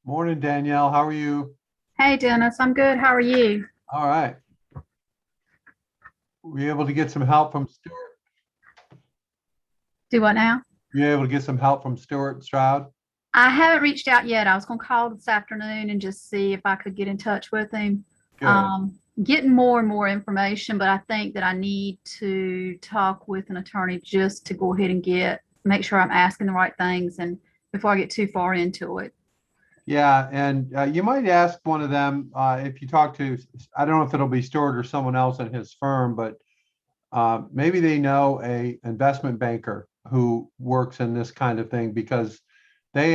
Morning, Danielle. How are you? Hey Dennis, I'm good. How are you? All right. Were you able to get some help from Stuart? Do what now? Were you able to get some help from Stuart Stroud? I haven't reached out yet. I was going to call this afternoon and just see if I could get in touch with him. Good. Getting more and more information, but I think that I need to talk with an attorney just to go ahead and make sure I'm asking the right things and before I get too far into it. Yeah, and you might ask one of them if you talk to, I don't know if it'll be Stuart or someone else in his firm, but maybe they know a investment banker who works in this kind of thing because they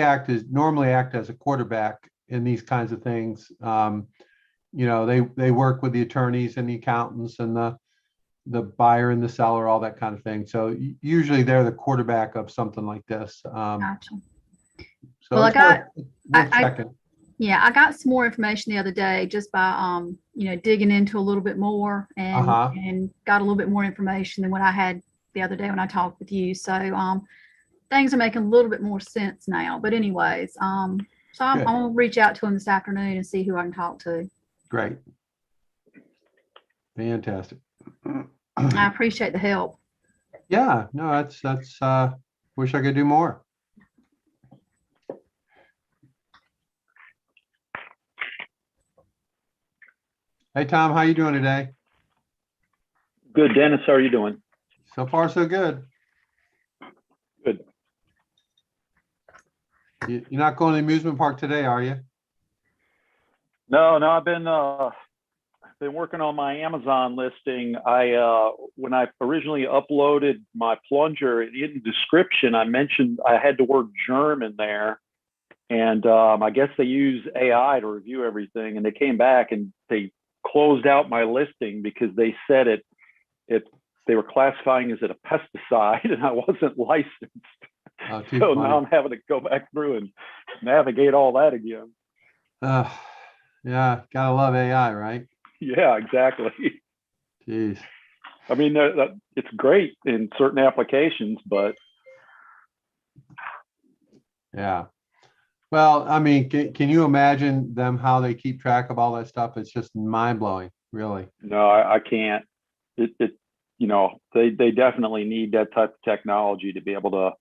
normally act as a quarterback in these kinds of things. They work with the attorneys and the accountants and the buyer and the seller, all that kind of thing. So usually they're the quarterback of something like this. Gotcha. So Well, it's worth I, worth I checking. yeah, I got some more information the other day just by digging into a little bit more and Uh-huh. and got a little bit more information than what I had the other day when I talked with you. So things are making a little bit more sense now. But anyways, I'm Good. gonna reach out to him this afternoon and see who I can talk to. Great. Fantastic. I appreciate the help. Yeah, no, that's wish I could do more. Hey Tom, how you doing today? Good, Dennis. How are you doing? So far so good. Good. You're not going to the amusement park today, are you? No, I've been working on my Amazon listing. When I originally uploaded my plunger in the description, I mentioned I had the word germ in there, and I guess they use AI to review everything, and they came back and they closed out my listing because they said it they were classifying as it a pesticide, and I wasn't licensed. Oh, too So now funny. I'm having to go back through and navigate all that again. Uh, yeah, gotta love AI, right? Yeah, exactly. Jeez. I mean, it's great in certain applications, but Yeah. Well, I mean, can you imagine them how they keep track of all that stuff? It's just mind blowing, really. no, I can't. They definitely need that type of technology to be able to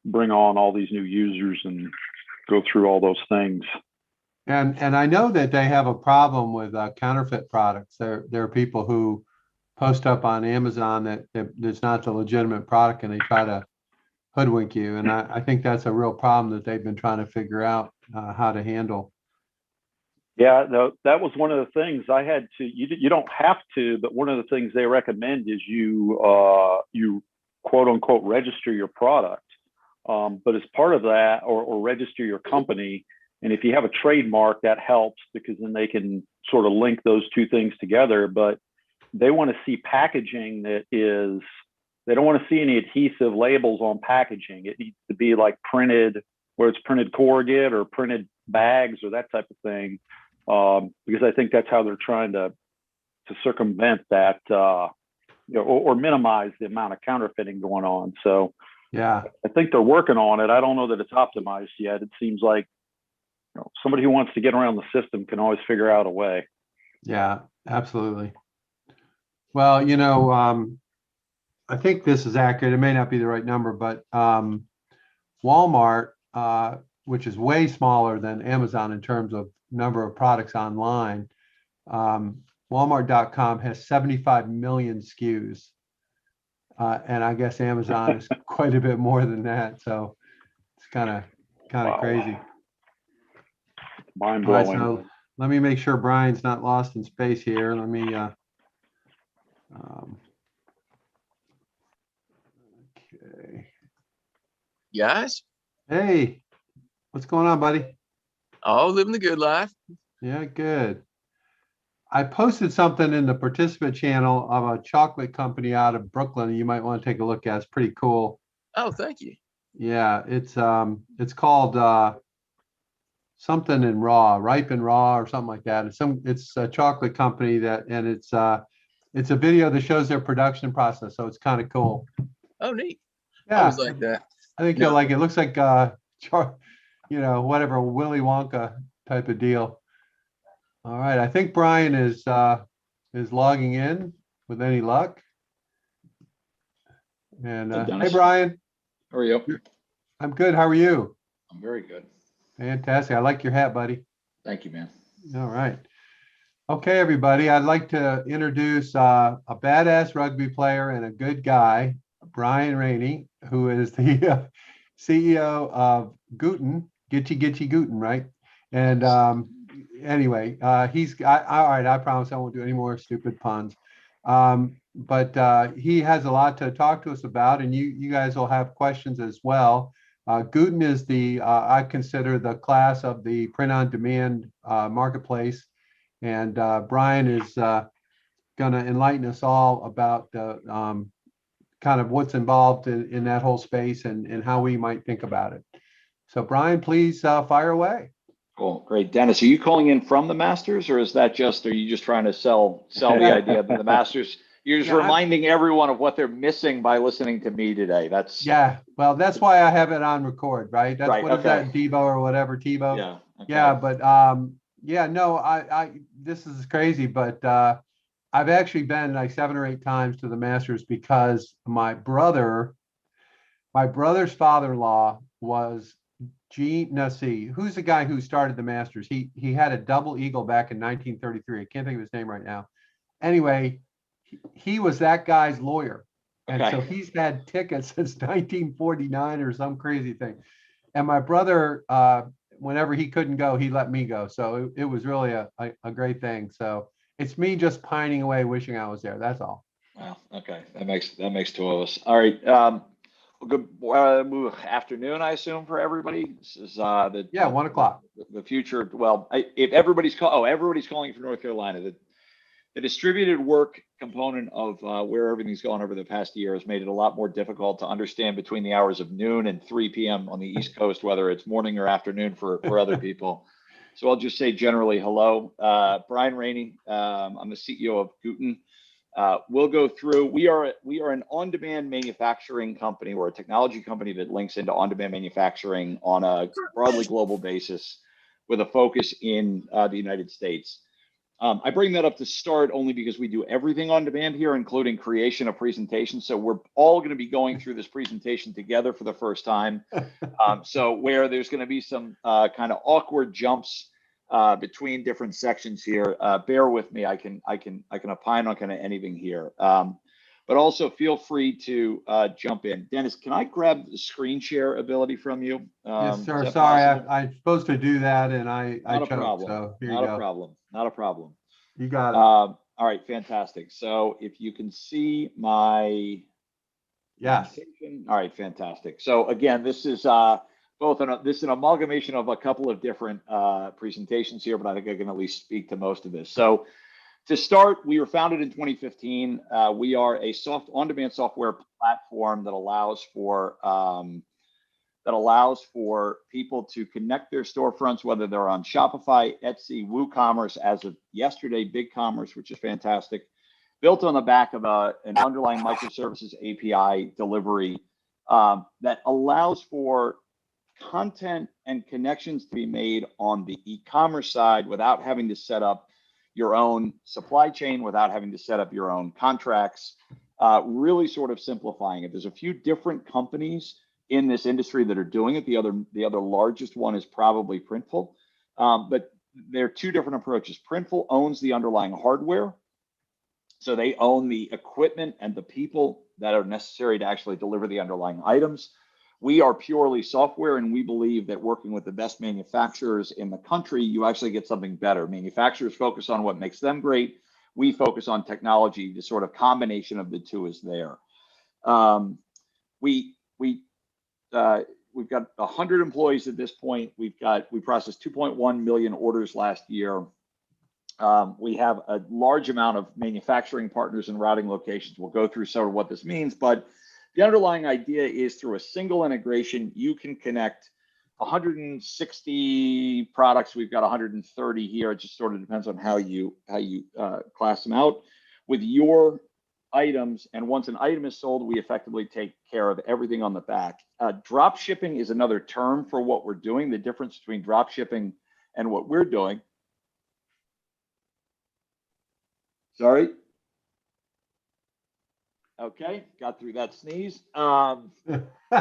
bring on all these new users and go through all those things. And I know that they have a problem with counterfeit products. There are people who post up on Amazon that it's not the legitimate product and they try to hoodwink you. And I think that's a real problem that they've been trying to figure out how to handle. Yeah, that was one of the things I had to. You don't have to, but one of the things they recommend is you quote unquote register your product. But as part of that, or register your company, and if you have a trademark, that helps because then they can sort of link those two things together. But they want to see packaging that is. They don't want to see any adhesive labels on packaging. It needs to be like printed, where it's printed corrugate or printed bags or that type of thing, because I think that's how they're trying to circumvent that, or minimize the amount of counterfeiting going on. So Yeah, I think they're working on it. I don't know that it's optimized yet. It seems like somebody who wants to get around the system can always figure out a way. yeah, absolutely. Well, I think this is accurate. It may not be the right number, but Walmart, which is way smaller than Amazon in terms of number of products online, Walmart.com has 75 million SKUs. And I guess Amazon is quite a bit more than that. So it's kind of Wow, crazy. mind All right, blowing. so let me make sure Brian's not lost in space here. Let me um, okay. Guys, Hey, what's going on, buddy? all living the good life. Yeah, good. I posted something in the participant channel of a chocolate company out of Brooklyn. You might want to take a look at. It's pretty cool. Oh, thank you. Yeah, it's called something in raw, ripe and raw, or something like that. It's a chocolate company and it's a video that shows their production process. So it's kind of cool. Oh, neat. I Yeah, always like that. I think you'll No, like it. It looks like whatever Willy Wonka type of deal. All right, I think Brian is logging in with any luck. And Hey, hey, Dennis. Brian, How are you? I'm good. How are you? I'm very good. Fantastic. I like your hat, buddy. Thank you, man. All right. Okay, everybody. I'd like to introduce a badass rugby player and a good guy, Brian Rainey, who is the CEO of Gooten, Gitchy Gooten, right? And anyway, all right. I promise I won't do any more stupid puns. But he has a lot to talk to us about, and you guys will have questions as well. Gooten is I consider the class of the print-on-demand marketplace, and Brian is going to enlighten us all about kind of what's involved in that whole space and how we might think about it. So Brian, please fire away. Cool. Great. Dennis, are you calling in from the Masters, or are you just trying to sell the idea that the Masters, you're just reminding everyone of what they're missing by listening to me today? Well, that's why I have it on record, right? That's right. What is that, Devo or whatever, TiVo? Yeah. Okay. Yeah, but no, this is crazy, but I've actually been like 7 or 8 times to the Masters because my brother's father-in-law was who's the guy who started the Masters? He had a double eagle back in 1933. I can't think of his name right now. Anyway, he was that guy's lawyer. And so he's had tickets since 1949 or some crazy thing. And my brother, whenever he couldn't go, he let me go. So it was really a great thing. So it's me just pining away, wishing I was there. That's all. Wow. Okay. That makes 2 of us. All right. Good afternoon, I assume, for everybody. This is 1 o'clock. The future. Well, if everybody's calling from North Carolina. The distributed work component of where everything's gone over the past year has made it a lot more difficult to understand between the hours of noon and 3 p.m. on the East Coast, whether it's morning or afternoon for other people. So I'll just say generally hello. Brian Rainey. I'm the CEO of Gooten. We'll go through. We are an on-demand manufacturing company. We're a technology company that links into on-demand manufacturing on a broadly global basis with a focus in the United States. I bring that up to start only because we do everything on demand here, including creation of presentations. So we're all going to be going through this presentation together for the first time. So where there's going to be some kind of awkward jumps between different sections here, bear with me. I can opine on kind of anything here. But also feel free to jump in. Dennis, can I grab the screen share ability from you? Yes, sir. Sorry, I'm supposed to do that, and I choked. Problem. So here Not you go. a problem. Not a problem. You got it. All right, fantastic. So if you can see my yes. All right, fantastic. So again, this is this is an amalgamation of a couple of different presentations here, but I think I can at least speak to most of this. So to start, we were founded in 2015. We are a on-demand software platform that allows for people to connect their storefronts, whether they're on Shopify, Etsy, WooCommerce, as of yesterday, BigCommerce, which is fantastic, built on the back of an underlying microservices API delivery that allows for content and connections to be made on the e-commerce side without having to set up your own supply chain, without having to set up your own contracts, really sort of simplifying it. There's a few different companies in this industry that are doing it. The other largest one is probably Printful, but there are 2 different approaches. Printful owns the underlying hardware, so they own the equipment and the people that are necessary to actually deliver the underlying items. We are purely software, and we believe that working with the best manufacturers in the country, you actually get something better. Manufacturers focus on what makes them great. We focus on technology. The sort of combination of the 2 is there. We've got 100 employees at this point. We processed 2.1 million orders last year. We have a large amount of manufacturing partners and routing locations. We'll go through sort of what this means, but the underlying idea is through a single integration, you can connect 160 products. We've got 130 here. It just sort of depends on how you class them out with your items. And once an item is sold, we effectively take care of everything on the back. Drop shipping is another term for what we're doing. The difference between drop shipping And what we're doing, sorry. Okay, got through that sneeze.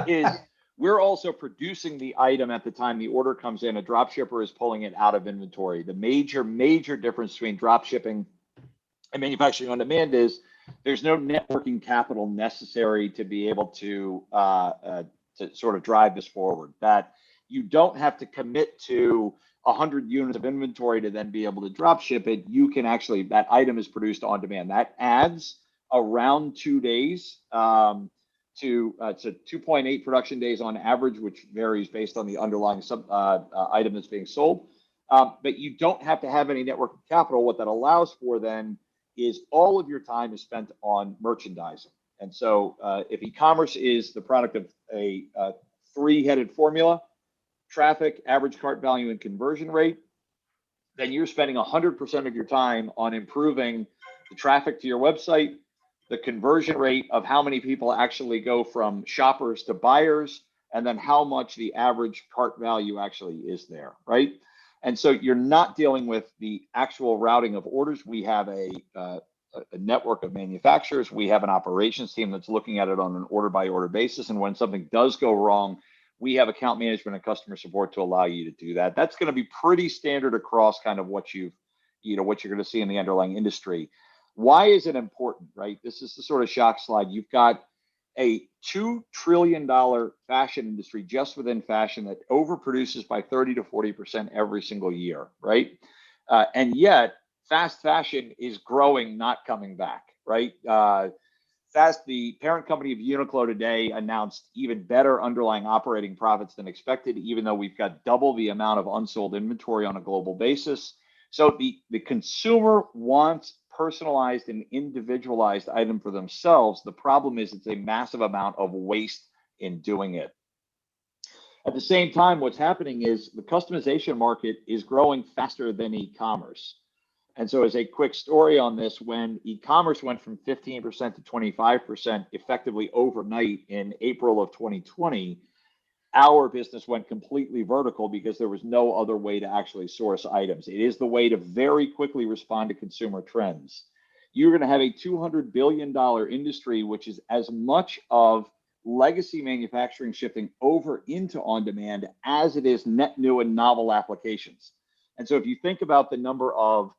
Is we're also producing the item at the time the order comes in. A drop shipper is pulling it out of inventory. The major difference between drop shipping and manufacturing on demand is there's no networking capital necessary to be able to sort of drive this forward. That you don't have to commit to 100 units of inventory to then be able to drop ship it. You can actually, that item is produced on demand. That adds around 2 days to 2.8 production days on average, which varies based on the underlying item that's being sold. But you don't have to have any network capital. What that allows for then is all of your time is spent on merchandising. And so if e-commerce is the product of a three-headed formula, traffic, average cart value, and conversion rate, then you're spending 100% of your time on improving the traffic to your website, the conversion rate of how many people actually go from shoppers to buyers, and then how much the average cart value actually is there, right? And so you're not dealing with the actual routing of orders. We have a network of manufacturers. We have an operations team that's looking at it on an order by order basis. And when something does go wrong, we have account management and customer support to allow you to do that. That's going to be pretty standard across kind of what you're going to see in the underlying industry. Why is it important, right? This is the sort of shock slide. You've got a $2 trillion fashion industry just within fashion that overproduces by 30 to 40% every single year, right? And yet fast fashion is growing, not coming back, right? The parent company of Uniqlo today announced even better underlying operating profits than expected, even though we've got double the amount of unsold inventory on a global basis. So the consumer wants personalized and individualized item for themselves. The problem is it's a massive amount of waste in doing it. At the same time, what's happening is the customization market is growing faster than e-commerce. And so as a quick story on this, when e-commerce went from 15% to 25% effectively overnight in April of 2020, our business went completely vertical because there was no other way to actually source items. It is the way to very quickly respond to consumer trends. You're going to have a $200 billion industry, which is as much of legacy manufacturing shifting over into on-demand as it is net new and novel applications. And so if you think about the number of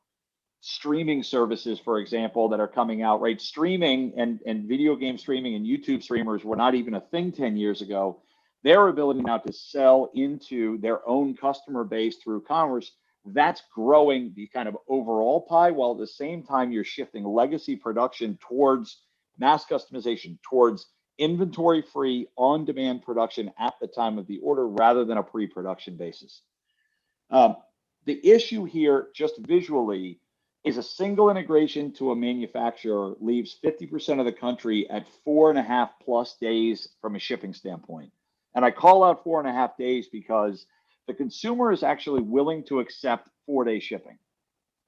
streaming services, for example, that are coming out, right? Streaming and video game streaming and YouTube streamers were not even a thing 10 years ago. Their ability now to sell into their own customer base through commerce, that's growing the kind of overall pie, while at the same time you're shifting legacy production towards mass customization, towards inventory-free, on-demand production at the time of the order rather than a pre-production basis. The issue here, just visually, is a single integration to a manufacturer leaves 50% of the country at 4.5+ days from a shipping standpoint. And I call out 4.5 days because the consumer is actually willing to accept 4-day shipping.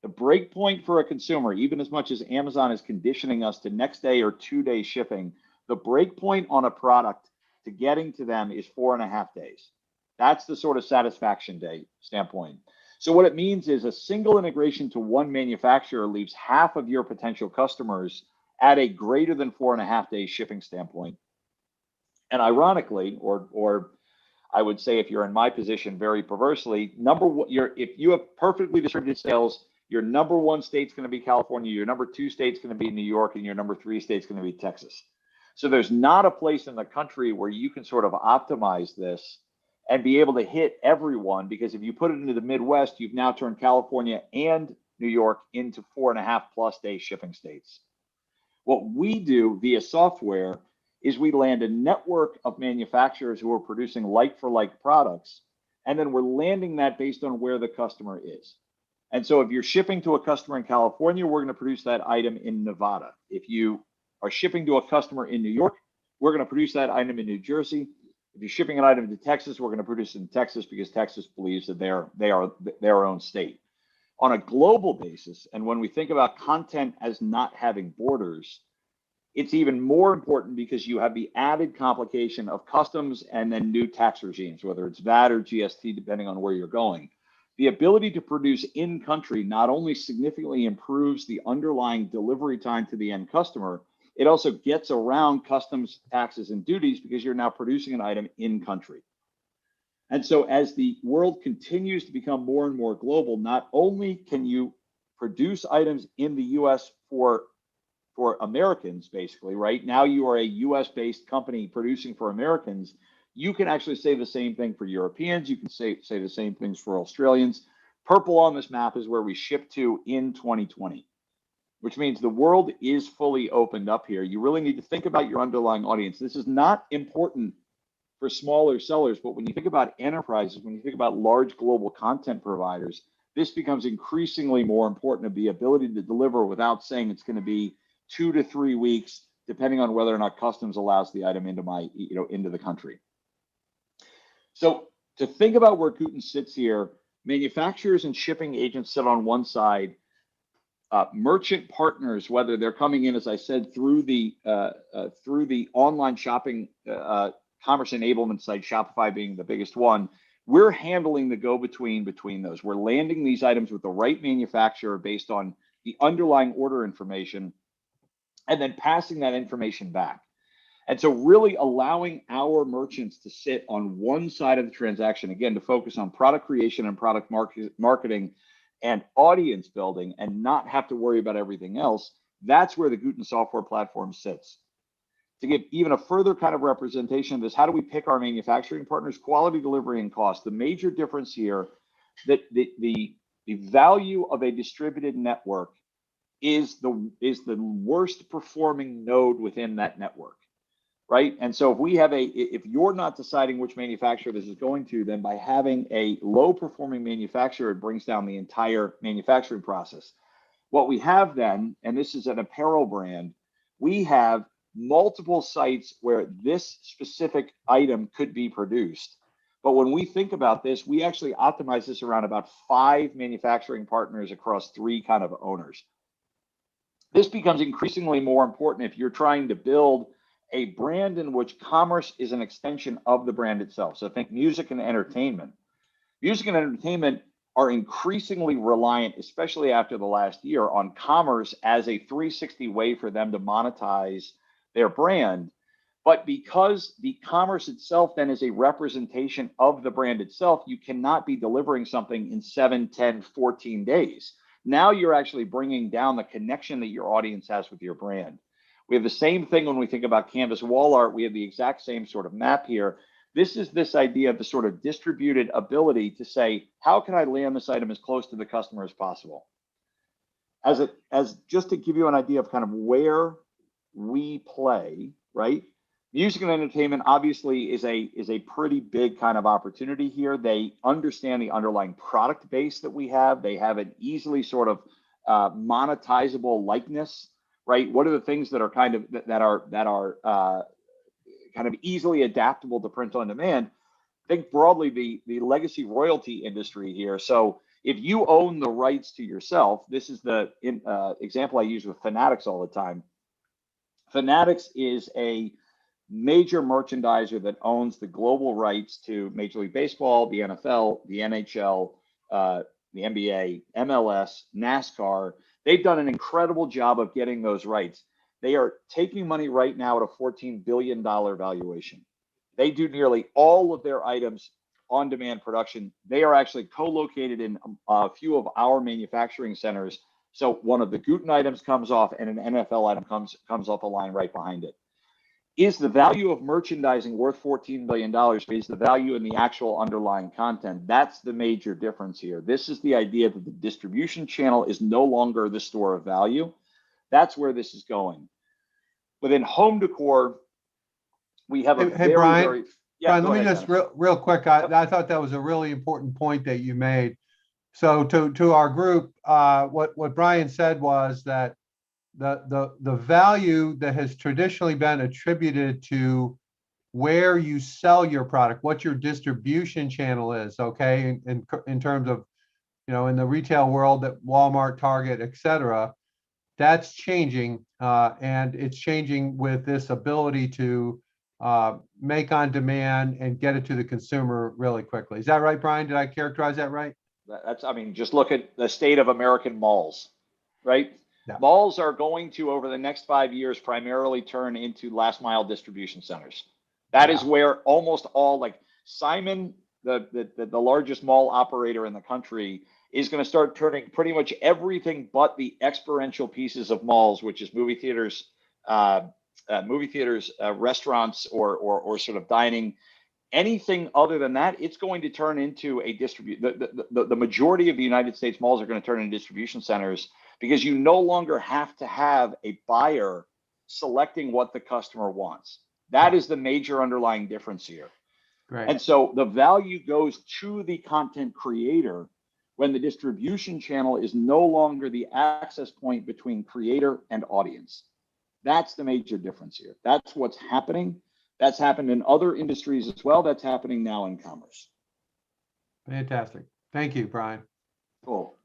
The break point for a consumer, even as much as Amazon is conditioning us to next day or 2-day shipping, the break point on a product to getting to them is 4.5 days. That's the sort of satisfaction day standpoint. So what it means is a single integration to one manufacturer leaves half of your potential customers at a greater than 4.5 day shipping standpoint. And ironically, or I would say if you're in my position very perversely, if you have perfectly distributed sales, your number one state's going to be California, your number two state's going to be New York, and your number three state's going to be Texas. So there's not a place in the country where you can sort of optimize this and be able to hit everyone, because if you put it into the Midwest, you've now turned California and New York into 4.5+ day shipping states. What we do via software is we land a network of manufacturers who are producing like-for-like products, and then we're landing that based on where the customer is. And so if you're shipping to a customer in California, we're going to produce that item in Nevada. If you are shipping to a customer in New York, we're going to produce that item in New Jersey. If you're shipping an item to Texas, we're going to produce it in Texas because Texas believes that they are their own state. On a global basis, and when we think about content as not having borders, it's even more important because you have the added complication of customs and then new tax regimes, whether it's VAT or GST, depending on where you're going. the ability to produce in country not only significantly improves the underlying delivery time to the end customer, it also gets around customs taxes and duties because you're now producing an item in country. And so as the world continues to become more and more global, not only can you produce items in the US for Americans, basically, right? Now you are a US based company producing for Americans. You can actually say the same thing for Europeans. You can say the same things for Australians. Purple on this map is where we ship to in 2020, which means the world is fully opened up here. You really need to think about your underlying audience. This is not important for smaller sellers, but when you think about enterprises, when you think about large global content providers, this becomes increasingly more important, of the ability to deliver without saying it's going to be 2 to 3 weeks, depending on whether or not customs allows the item into the country. So to think about where Gooten sits here, manufacturers and shipping agents sit on one side. Merchant partners, whether they're coming in, as I said, through the online shopping commerce enablement site, Shopify being the biggest one, we're handling the go-between between those. We're landing these items with the right manufacturer based on the underlying order information, and then passing that information back. And so really allowing our merchants to sit on one side of the transaction, again, to focus on product creation and product marketing and audience building, and not have to worry about everything else. That's where the Gooten software platform sits. To give even a further kind of representation of this, how do we pick our manufacturing partners? Quality, delivery, and cost. The major difference here, that the value of a distributed network is the worst performing node within that network, right? And so if you're not deciding which manufacturer this is going to, then by having a low performing manufacturer, it brings down the entire manufacturing process. What we have then, and this is an apparel brand, we have multiple sites where this specific item could be produced. But when we think about this, we actually optimize this around about 5 manufacturing partners across 3 kind of owners. This becomes increasingly more important if you're trying to build a brand in which commerce is an extension of the brand itself. So think music and entertainment. Music and entertainment are increasingly reliant, especially after the last year, on commerce as a 360 way for them to monetize their brand. But because the commerce itself then is a representation of the brand itself, you cannot be delivering something in 7, 10, 14 days. Now you're actually bringing down the connection that your audience has with your brand. We have the same thing when we think about canvas wall art. We have the exact same sort of map here. This is this idea of the sort of distributed ability to say, how can I land this item as close to the customer as possible? As just to give you an idea of kind of where we play, right? Music and entertainment obviously is a pretty big kind of opportunity here. They understand the underlying product base that we have. They have an easily sort of monetizable likeness, right? What are the things that are kind of easily adaptable to print on demand? Think broadly the legacy royalty industry here. So if you own the rights to yourself, this is the example I use with Fanatics all the time. Fanatics is a major merchandiser that owns the global rights to Major League Baseball, the NFL, the NHL, the NBA, MLS, NASCAR. They've done an incredible job of getting those rights. They are taking money right now at a $14 billion valuation. They do nearly all of their items on-demand production. They are actually co-located in a few of our manufacturing centers. So one of the Gooten items comes off and an NFL item comes off a line right behind it. Is the value of merchandising worth $14 billion? Is the value in the actual underlying content? That's the major difference here. This is the idea that the distribution channel is no longer the store of value. That's where this is going. Within home decor, we have a Hey, Brian, yeah, Brian, let me just real quick. I thought that was a really important point that you made. So to our group, what Brian said was that the value that has traditionally been attributed to where you sell your product, what your distribution channel is, okay, in terms of, in the retail world, that Walmart, Target, et cetera, that's changing, and it's changing with this ability to make on demand and get it to the consumer really quickly. Is that right, Brian? Did I characterize that right? That's, I mean, just look at the state of American malls, right? Yeah. Malls are going to, over the next 5 years, primarily turn into last mile distribution centers. That is Yeah. where almost all, like Simon, the largest mall operator in the country, is going to start turning pretty much everything but the experiential pieces of malls, which is movie theaters, restaurants, or sort of dining. Anything other than that, it's going to turn into a the majority of the United States malls are going to turn into distribution centers, because you no longer have to have a buyer selecting what the customer wants. That is the major underlying difference here. Great. And so the value goes to the content creator when the distribution channel is no longer the access point between creator and audience. That's the major difference here. That's what's happening. That's happened in other industries as well. That's happening now in commerce. Fantastic. Thank you, Brian. Cool.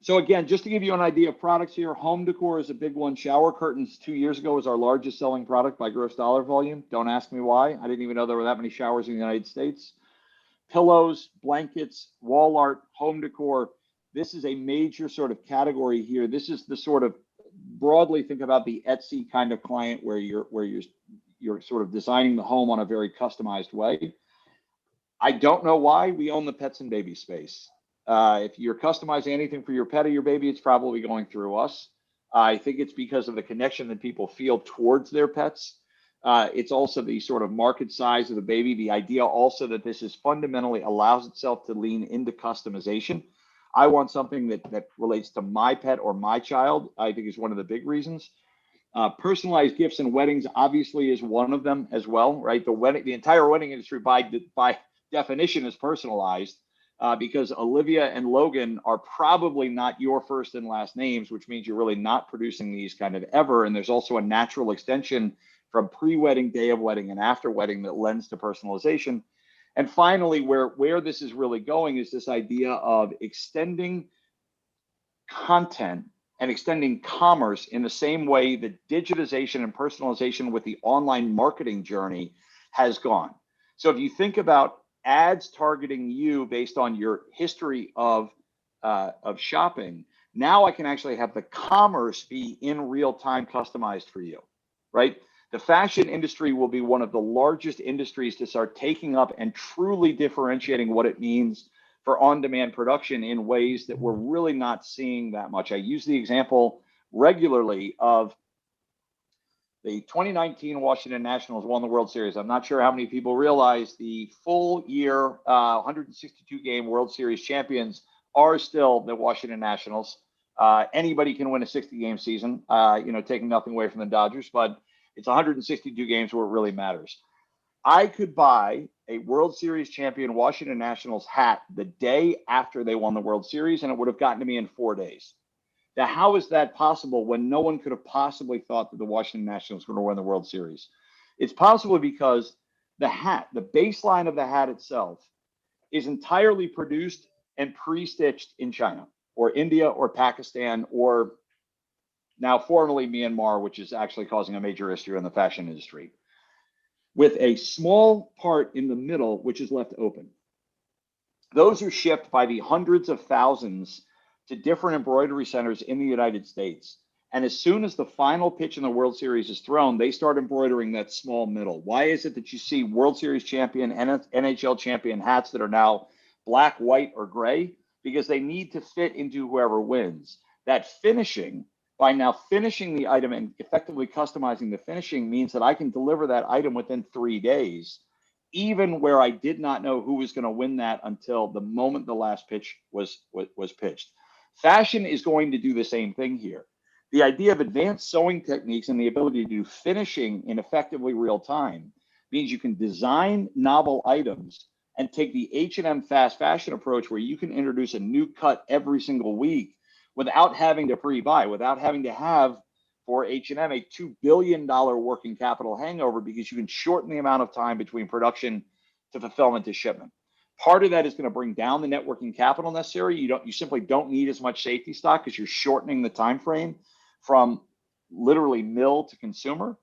So again, just to give you an idea of products here, home decor is a big one. Shower curtains 2 years ago was our largest selling product by gross dollar volume. Don't ask me why. I didn't even know there were that many showers in the United States. Pillows, blankets, wall art, home decor. This is a major sort of category here. This is the sort of, broadly think about the Etsy kind of client where you're sort of designing the home on a very customized way. I don't know why we own the pets and baby space. If you're customizing anything for your pet or your baby, it's probably going through us. I think it's because of the connection that people feel towards their pets. It's also the sort of market size of the baby. The idea also that this is fundamentally allows itself to lean into customization. I want something that relates to my pet or my child, I think is one of the big reasons. Personalized gifts and weddings obviously is one of them as well, right? The entire wedding industry by definition is personalized. Because Olivia and Logan are probably not your first and last names, which means you're really not producing these kind of ever. And there's also a natural extension from pre-wedding, day of wedding, and after wedding that lends to personalization. And finally, where this is really going is this idea of extending content and extending commerce in the same way that digitization and personalization with the online marketing journey has gone. So if you think about ads targeting you based on your history of shopping, now I can actually have the commerce be in real time customized for you, right? The fashion industry will be one of the largest industries to start taking up and truly differentiating what it means for on-demand production in ways that we're really not seeing that much. I use the example regularly of the 2019 Washington Nationals won the World Series. I'm not sure how many people realize the full year 162 game World Series champions are still the Washington Nationals. Anybody can win a 60 game season, taking nothing away from the Dodgers, but it's 162 games where it really matters. I could buy a World Series champion Washington Nationals hat the day after they won the World Series, and it would have gotten to me in 4 days. Now, how is that possible when no one could have possibly thought that the Washington Nationals were going to win the World Series? It's possible because the hat, the baseline of the hat itself, is entirely produced and pre-stitched in China or India or Pakistan or now formerly Myanmar, which is actually causing a major issue in the fashion industry, with a small part in the middle, which is left open. Those are shipped by the hundreds of thousands to different embroidery centers in the United States. And as soon as the final pitch in the World Series is thrown, they start embroidering that small middle. Why is it that you see World Series champion, NHL champion hats that are now black, white, or gray? Because they need to fit into whoever wins. That finishing, by now finishing the item and effectively customizing the finishing, means that I can deliver that item within 3 days, even where I did not know who was going to win that until the moment the last pitch was pitched. Fashion is going to do the same thing here. The idea of advanced sewing techniques and the ability to do finishing in effectively real time means you can design novel items and take the H&M fast fashion approach where you can introduce a new cut every single week without having to pre-buy, without having to have, for H&M, a $2 billion working capital hangover, because you can shorten the amount of time between production to fulfillment to shipment. Part of that is going to bring down the net working capital necessary. You simply don't need as much safety stock because you're shortening the time frame from literally mill to consumer.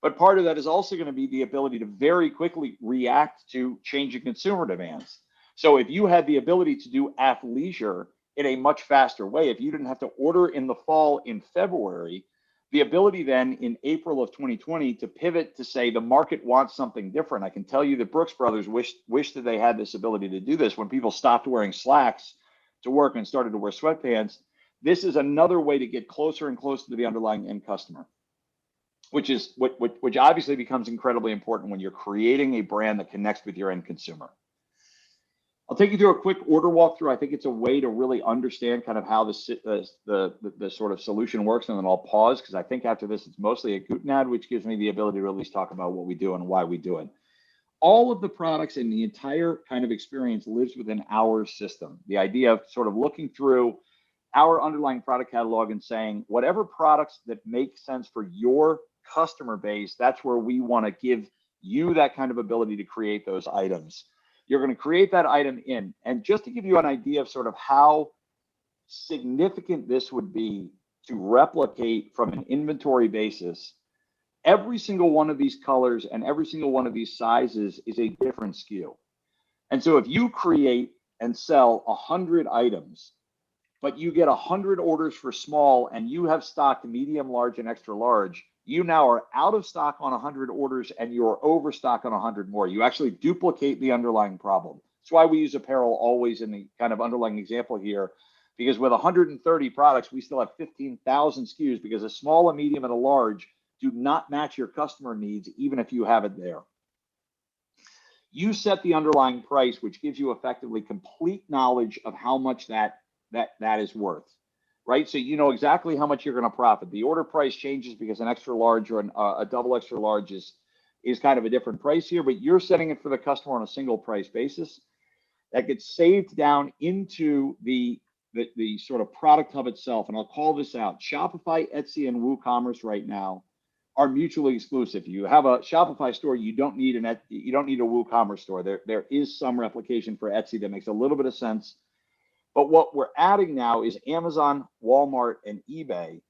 But part of that is also going to be the ability to very quickly react to changing consumer demands. So if you had the ability to do athleisure in a much faster way, if you didn't have to order in the fall in February, the ability then in April of 2020 to pivot to say the market wants something different. I can tell you that Brooks Brothers wished that they had this ability to do this when people stopped wearing slacks to work and started to wear sweatpants. This is another way to get closer and closer to the underlying end customer, which obviously becomes incredibly important when you're creating a brand that connects with your end consumer. I'll take you through a quick order walkthrough. I think it's a way to really understand kind of how the sort of solution works, and then I'll pause because I think after this it's mostly a Gooten ad, which gives me the ability to at least talk about what we do and why we do it. All of the products in the entire kind of experience lives within our system. The idea of sort of looking through our underlying product catalog and saying whatever products that make sense for your customer base, that's where we want to give you that kind of ability to create those items. You're going to create that item in, and just to give you an idea of sort of how significant this would be to replicate from an inventory basis, every single one of these colors and every single one of these sizes is a different SKU. And so if you create and sell 100 items, but you get 100 orders for small and you have stocked medium, large, and extra large, you now are out of stock on 100 orders and you're overstock on 100 more. You actually duplicate the underlying problem. That's why we use apparel always in the kind of underlying example here, because with 130 products, we still have 15,000 SKUs because a small, a medium, and a large do not match your customer needs, even if you have it there. You set the underlying price, which gives you effectively complete knowledge of how much that is worth. Right? So you know exactly how much you're going to profit. The order price changes because an extra large or a double extra large is kind of a different price here, but you're setting it for the customer on a single price basis. That gets saved down into the sort of product hub itself. And I'll call this out. Shopify, Etsy, and WooCommerce right now are mutually exclusive. You have a Shopify store, you don't need a WooCommerce store. There is some replication for Etsy that makes a little bit of sense. But what we're adding now is Amazon, Walmart, and eBay,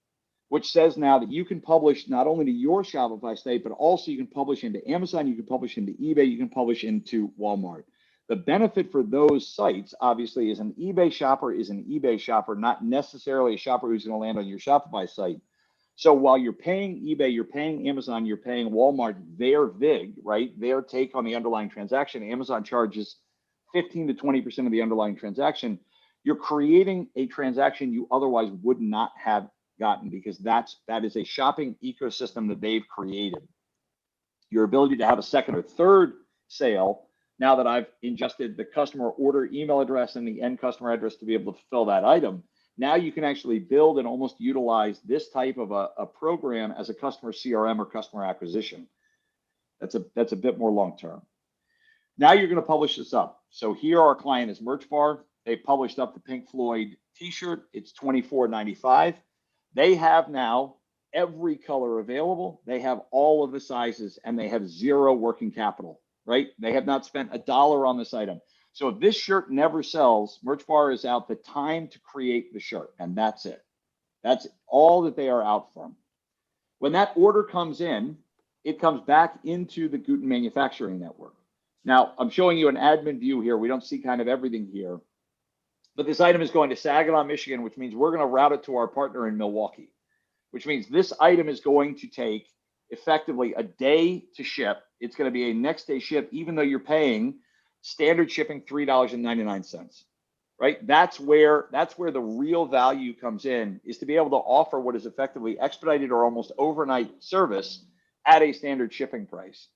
which says now that you can publish not only to your Shopify site, but also you can publish into Amazon, you can publish into eBay, you can publish into Walmart. The benefit for those sites, obviously, is an eBay shopper is an eBay shopper, not necessarily a shopper who's going to land on your Shopify site. So while you're paying eBay, you're paying Amazon, you're paying Walmart their VIG, right? Their take on the underlying transaction. Amazon charges 15 to 20% of the underlying transaction. You're creating a transaction you otherwise would not have gotten because that is a shopping ecosystem that they've created. Your ability to have a second or third sale, now that I've ingested the customer order email address and the end customer address to be able to fulfill that item, now you can actually build and almost utilize this type of a program as a customer CRM or customer acquisition. That's a bit more long-term. Now you're going to publish this up. So here our client is Merch Bar. They published up the Pink Floyd t-shirt. It's $24.95. They have now every color available. They have all of the sizes and they have zero working capital, right? They have not spent $1 on this item. So if this shirt never sells, Merch Bar is out the time to create the shirt, and that's it. That's all that they are out from. When that order comes in, it comes back into the Gooten manufacturing network. Now, I'm showing you an admin view here. We don't see kind of everything here. But this item is going to Saginaw, Michigan, which means we're going to route it to our partner in Milwaukee, which means this item is going to take effectively a day to ship. It's going to be a next day ship, even though you're paying standard shipping $3.99, right? That's where the real value comes in, is to be able to offer what is effectively expedited or almost overnight service at a standard shipping price.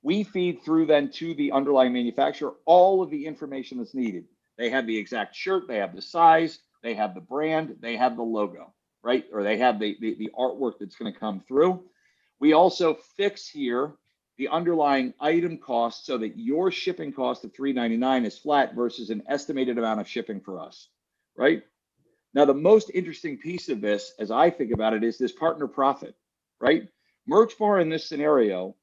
We feed through then to the underlying manufacturer all of the information that's needed. They have the exact shirt, they have the size, they have the brand, they have the logo, right? Or they have the artwork that's going to come through. We also fix here the underlying item cost so that your shipping cost of $3.99 is flat versus an estimated amount of shipping for us, right? Now, the most interesting piece of this, as I think about it, is this partner profit, right? Merch Bar in this scenario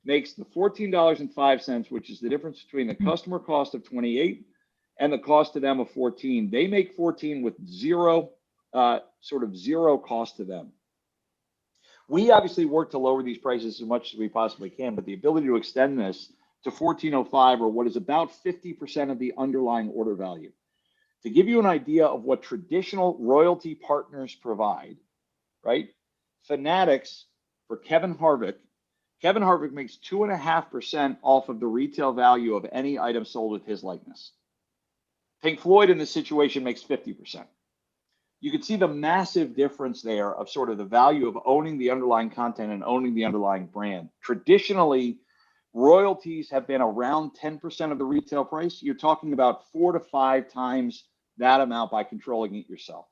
makes the $14.05, which is the difference between the customer cost of $28 and the cost to them of $14. They make $14 with zero cost to them. We obviously work to lower these prices as much as we possibly can, but the ability to extend this to 1405, or what is about 50% of the underlying order value. To give you an idea of what traditional royalty partners provide, right? Fanatics for Kevin Harvick makes 2.5% off of the retail value of any item sold with his likeness. Pink Floyd in this situation makes 50%. You can see the massive difference there of sort of the value of owning the underlying content and owning the underlying brand. Traditionally, royalties have been around 10% of the retail price. You're talking about 4 to 5 times that amount by controlling it yourself.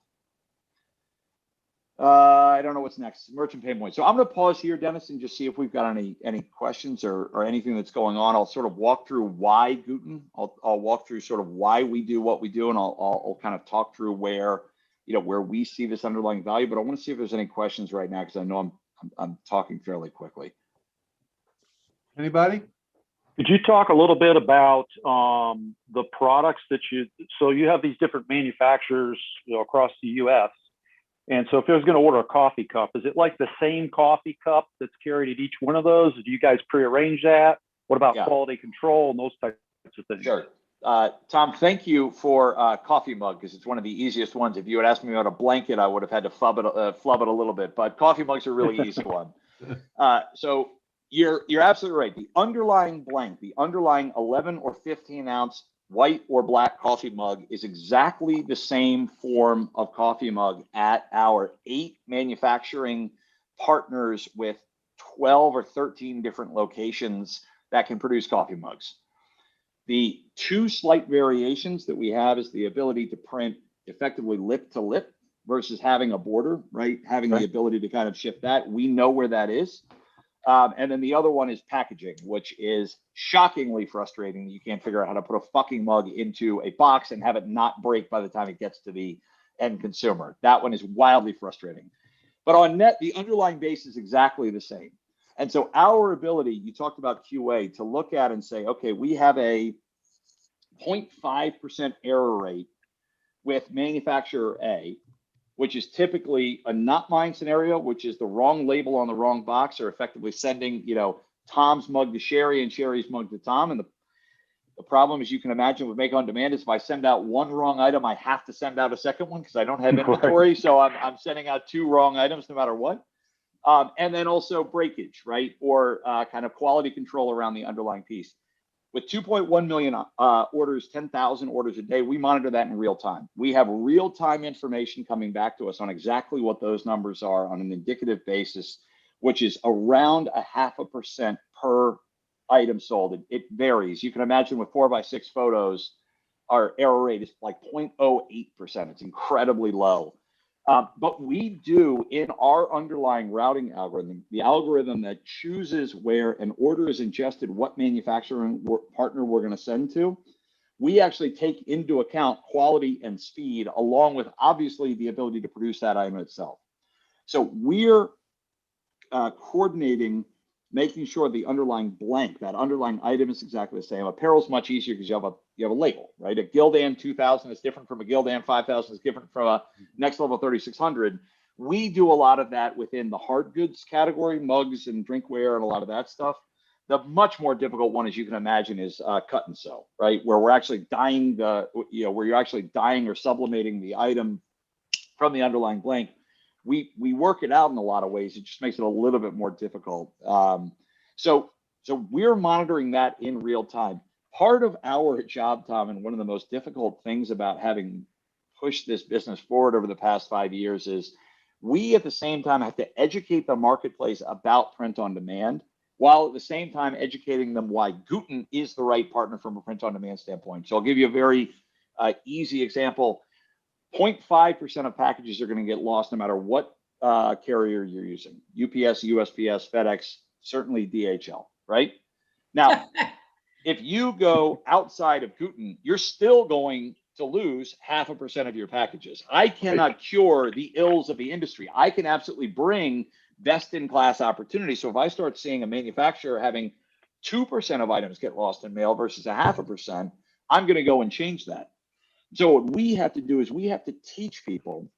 I don't know what's next. Merchant pain point. So I'm going to pause here, Dennis, and just see if we've got any questions or anything that's going on. I'll sort of walk through why Gooten. I'll walk through sort of why we do what we do, and I'll kind of talk through where we see this underlying value. But I want to see if there's any questions right now, because I know I'm talking fairly quickly. Anybody? Could you talk a little bit about the products that so you have these different manufacturers across the U.S. And so if I was going to order a coffee cup, is it like the same coffee cup that's carried at each one of those? Do you guys prearrange that? What about quality control and those types of things? Sure. Tom, thank you for coffee mug, because it's one of the easiest ones. If you had asked me about a blanket, I would have had to flub it a little bit, but coffee mugs are a really easy one. So you're absolutely right. The underlying blank, the underlying 11 or 15 ounce white or black coffee mug is exactly the same form of coffee mug at our 8 manufacturing partners with 12 or 13 different locations that can produce coffee mugs. The 2 slight variations that we have is the ability to print effectively lip to lip versus having a border, right? Having the ability to kind of shift that. We know where that is. And then the other one is packaging, which is shockingly frustrating. You can't figure out how to put a fucking mug into a box and have it not break by the time it gets to the end consumer. That one is wildly frustrating. But on net, the underlying base is exactly the same. And so our ability, you talked about QA, to look at and say, okay, we have a 0.5% error rate with manufacturer A, which is typically a not mine scenario, which is the wrong label on the wrong box, or effectively sending, Tom's mug to Sherry and Sherry's mug to Tom. And the problem, as you can imagine, with Make on Demand is if I send out one wrong item, I have to send out a second one because I don't have inventory. Right. So I'm sending out 2 wrong items no matter what. And then also breakage, right? Or kind of quality control around the underlying piece. With 2.1 million orders, 10,000 orders a day, we monitor that in real time. We have real-time information coming back to us on exactly what those numbers are on an indicative basis, which is around 0.5% per item sold. It varies. You can imagine with 4x6 photos, our error rate is like 0.08%. It's incredibly low. But we do, in our underlying routing algorithm, the algorithm that chooses where an order is ingested, what manufacturing partner we're going to send to, we actually take into account quality and speed, along with obviously the ability to produce that item itself. So we're coordinating, making sure the underlying blank, that underlying item, is exactly the same. Apparel is much easier because you have a label, right? A Gildan 2000 is different from a Gildan 5000, is different from a Next Level 3600. We do a lot of that within the hard goods category, mugs and drinkware and a lot of that stuff. The much more difficult one, as you can imagine, is cut and sew, right? Where we're actually dyeing where you're actually dyeing or sublimating the item from the underlying blank. We work it out in a lot of ways. It just makes it a little bit more difficult. So we're monitoring that in real time. Part of our job, Tom, and one of the most difficult things about having pushed this business forward over the past 5 years is we at the same time have to educate the marketplace about print on demand, while at the same time educating them why Gooten is the right partner from a print on demand standpoint. So I'll give you a very easy example. 0.5% of packages are going to get lost no matter what carrier you're using. UPS, USPS, FedEx, certainly DHL, right? Now, if you go outside of Gooten, you're still going to lose 0.5% of your packages. I cannot cure the ills of the industry. I can absolutely bring best-in-class opportunity. So if I start seeing a manufacturer having 2% of items get lost in mail versus 0.5%, I'm going to go and change that. So what we have to do is we have to teach people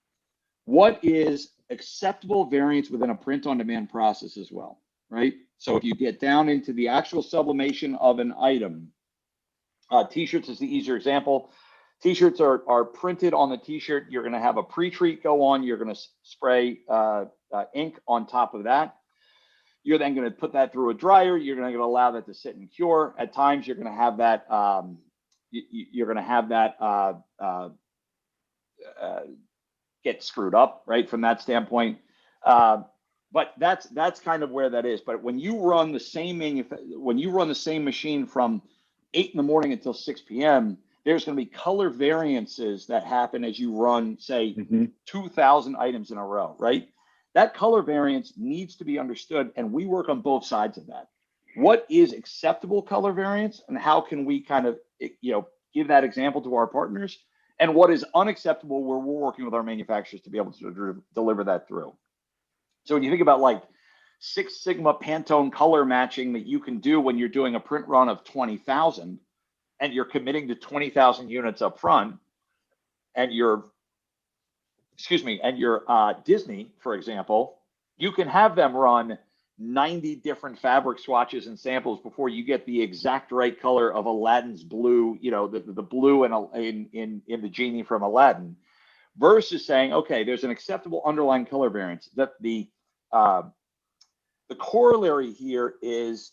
what is acceptable variance within a print-on-demand process as well, right? So if you get down into the actual sublimation of an item, t-shirts is the easier example. T-shirts are printed on the t-shirt. You're going to have a pre-treat go on. You're going to spray ink on top of that. You're then going to put that through a dryer. You're going to allow that to sit and cure. At times, you're going to have that. You're going to have that get screwed up, right? From that standpoint. But that's kind of where that is. But when you run the same machine from 8 in the morning until 6 p.m., there's going to be color variances that happen as you run, say, 2,000 items in a row, right? That color variance needs to be understood, and we work on both sides of that. What is acceptable color variance, and how can we kind of, give that example to our partners? And what is unacceptable, where we're working with our manufacturers to be able to deliver that through. So when you think about like 6 Sigma Pantone color matching that you can do when you're doing a print run of 20,000, and you're committing to 20,000 units up front, and you're Disney, for example, you can have them run 90 different fabric swatches and samples before you get the exact right color of Aladdin's blue, the blue in the genie from Aladdin, versus saying, okay, there's an acceptable underlying color variance. That the corollary here is,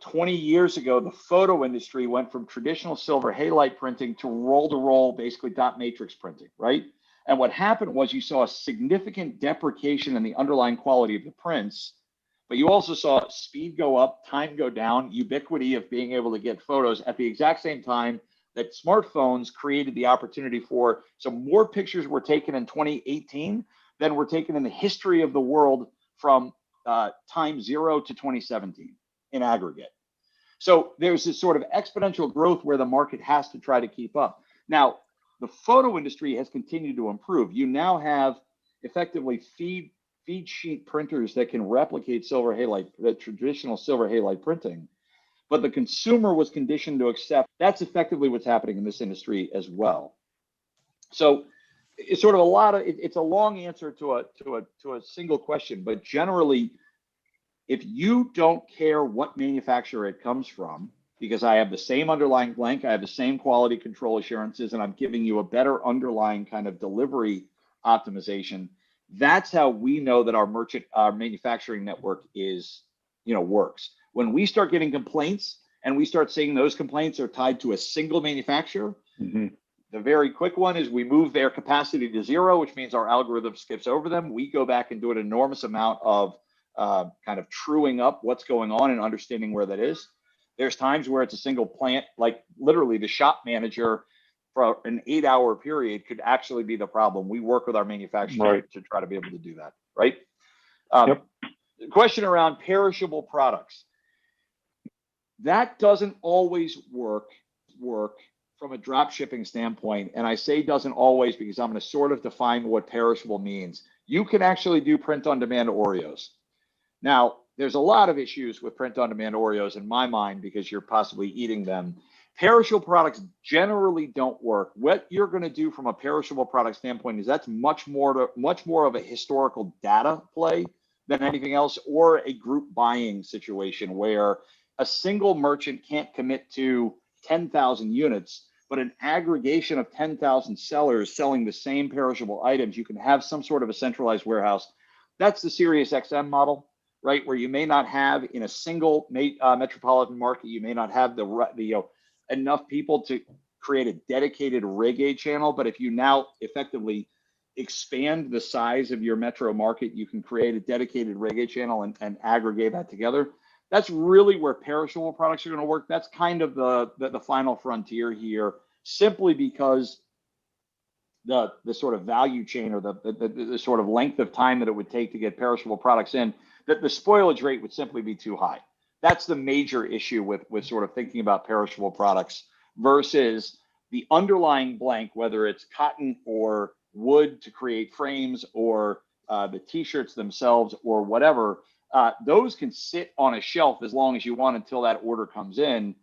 20 years ago, the photo industry went from traditional silver halide printing to roll-to-roll, basically dot matrix printing, right? And what happened was you saw a significant deprecation in the underlying quality of the prints, but you also saw speed go up, time go down, ubiquity of being able to get photos at the exact same time that smartphones created the opportunity for, so more pictures were taken in 2018 than were taken in the history of the world from time 0 to 2017 in aggregate. So there's this sort of exponential growth where the market has to try to keep up. Now, the photo industry has continued to improve. You now have effectively feed sheet printers that can replicate silver halide, the traditional silver halide printing, but the consumer was conditioned to accept. That's effectively what's happening in this industry as well. So it's sort of it's a long answer to a single question, but generally, if you don't care what manufacturer it comes from, because I have the same underlying blank, I have the same quality control assurances, and I'm giving you a better underlying kind of delivery optimization, that's how we know that our manufacturing network works. When we start getting complaints and we start seeing those complaints are tied to a single manufacturer, the very quick one is we move their capacity to 0, which means our algorithm skips over them. We go back and do an enormous amount of kind of truing up what's going on and understanding where that is. There's times where it's a single plant, like literally the shop manager for an 8-hour period could actually be the problem. We work with our manufacturer to try to be able to do that, right? The question around perishable products. That doesn't always work from a drop shipping standpoint. And I say doesn't always because I'm going to sort of define what perishable means. You can actually do print on demand Oreos. Now, there's a lot of issues with print on demand Oreos in my mind because you're possibly eating them. Perishable products generally don't work. What you're going to do from a perishable product standpoint is that's much more of a historical data play than anything else, or a group buying situation where a single merchant can't commit to 10,000 units, but an aggregation of 10,000 sellers selling the same perishable items, you can have some sort of a centralized warehouse. That's the Sirius XM model, right? Where you may not have in a single metropolitan market, you may not have the enough people to create a dedicated reggae channel. But if you now effectively expand the size of your metro market, you can create a dedicated reggae channel and aggregate that together. That's really where perishable products are going to work. That's kind of the final frontier here, simply because the sort of value chain or the sort of length of time that it would take to get perishable products in, that the spoilage rate would simply be too high. That's the major issue with sort of thinking about perishable products versus the underlying blank, whether it's cotton or wood to create frames or the t-shirts themselves or whatever. Those can sit on a shelf as long as you want until that order comes in.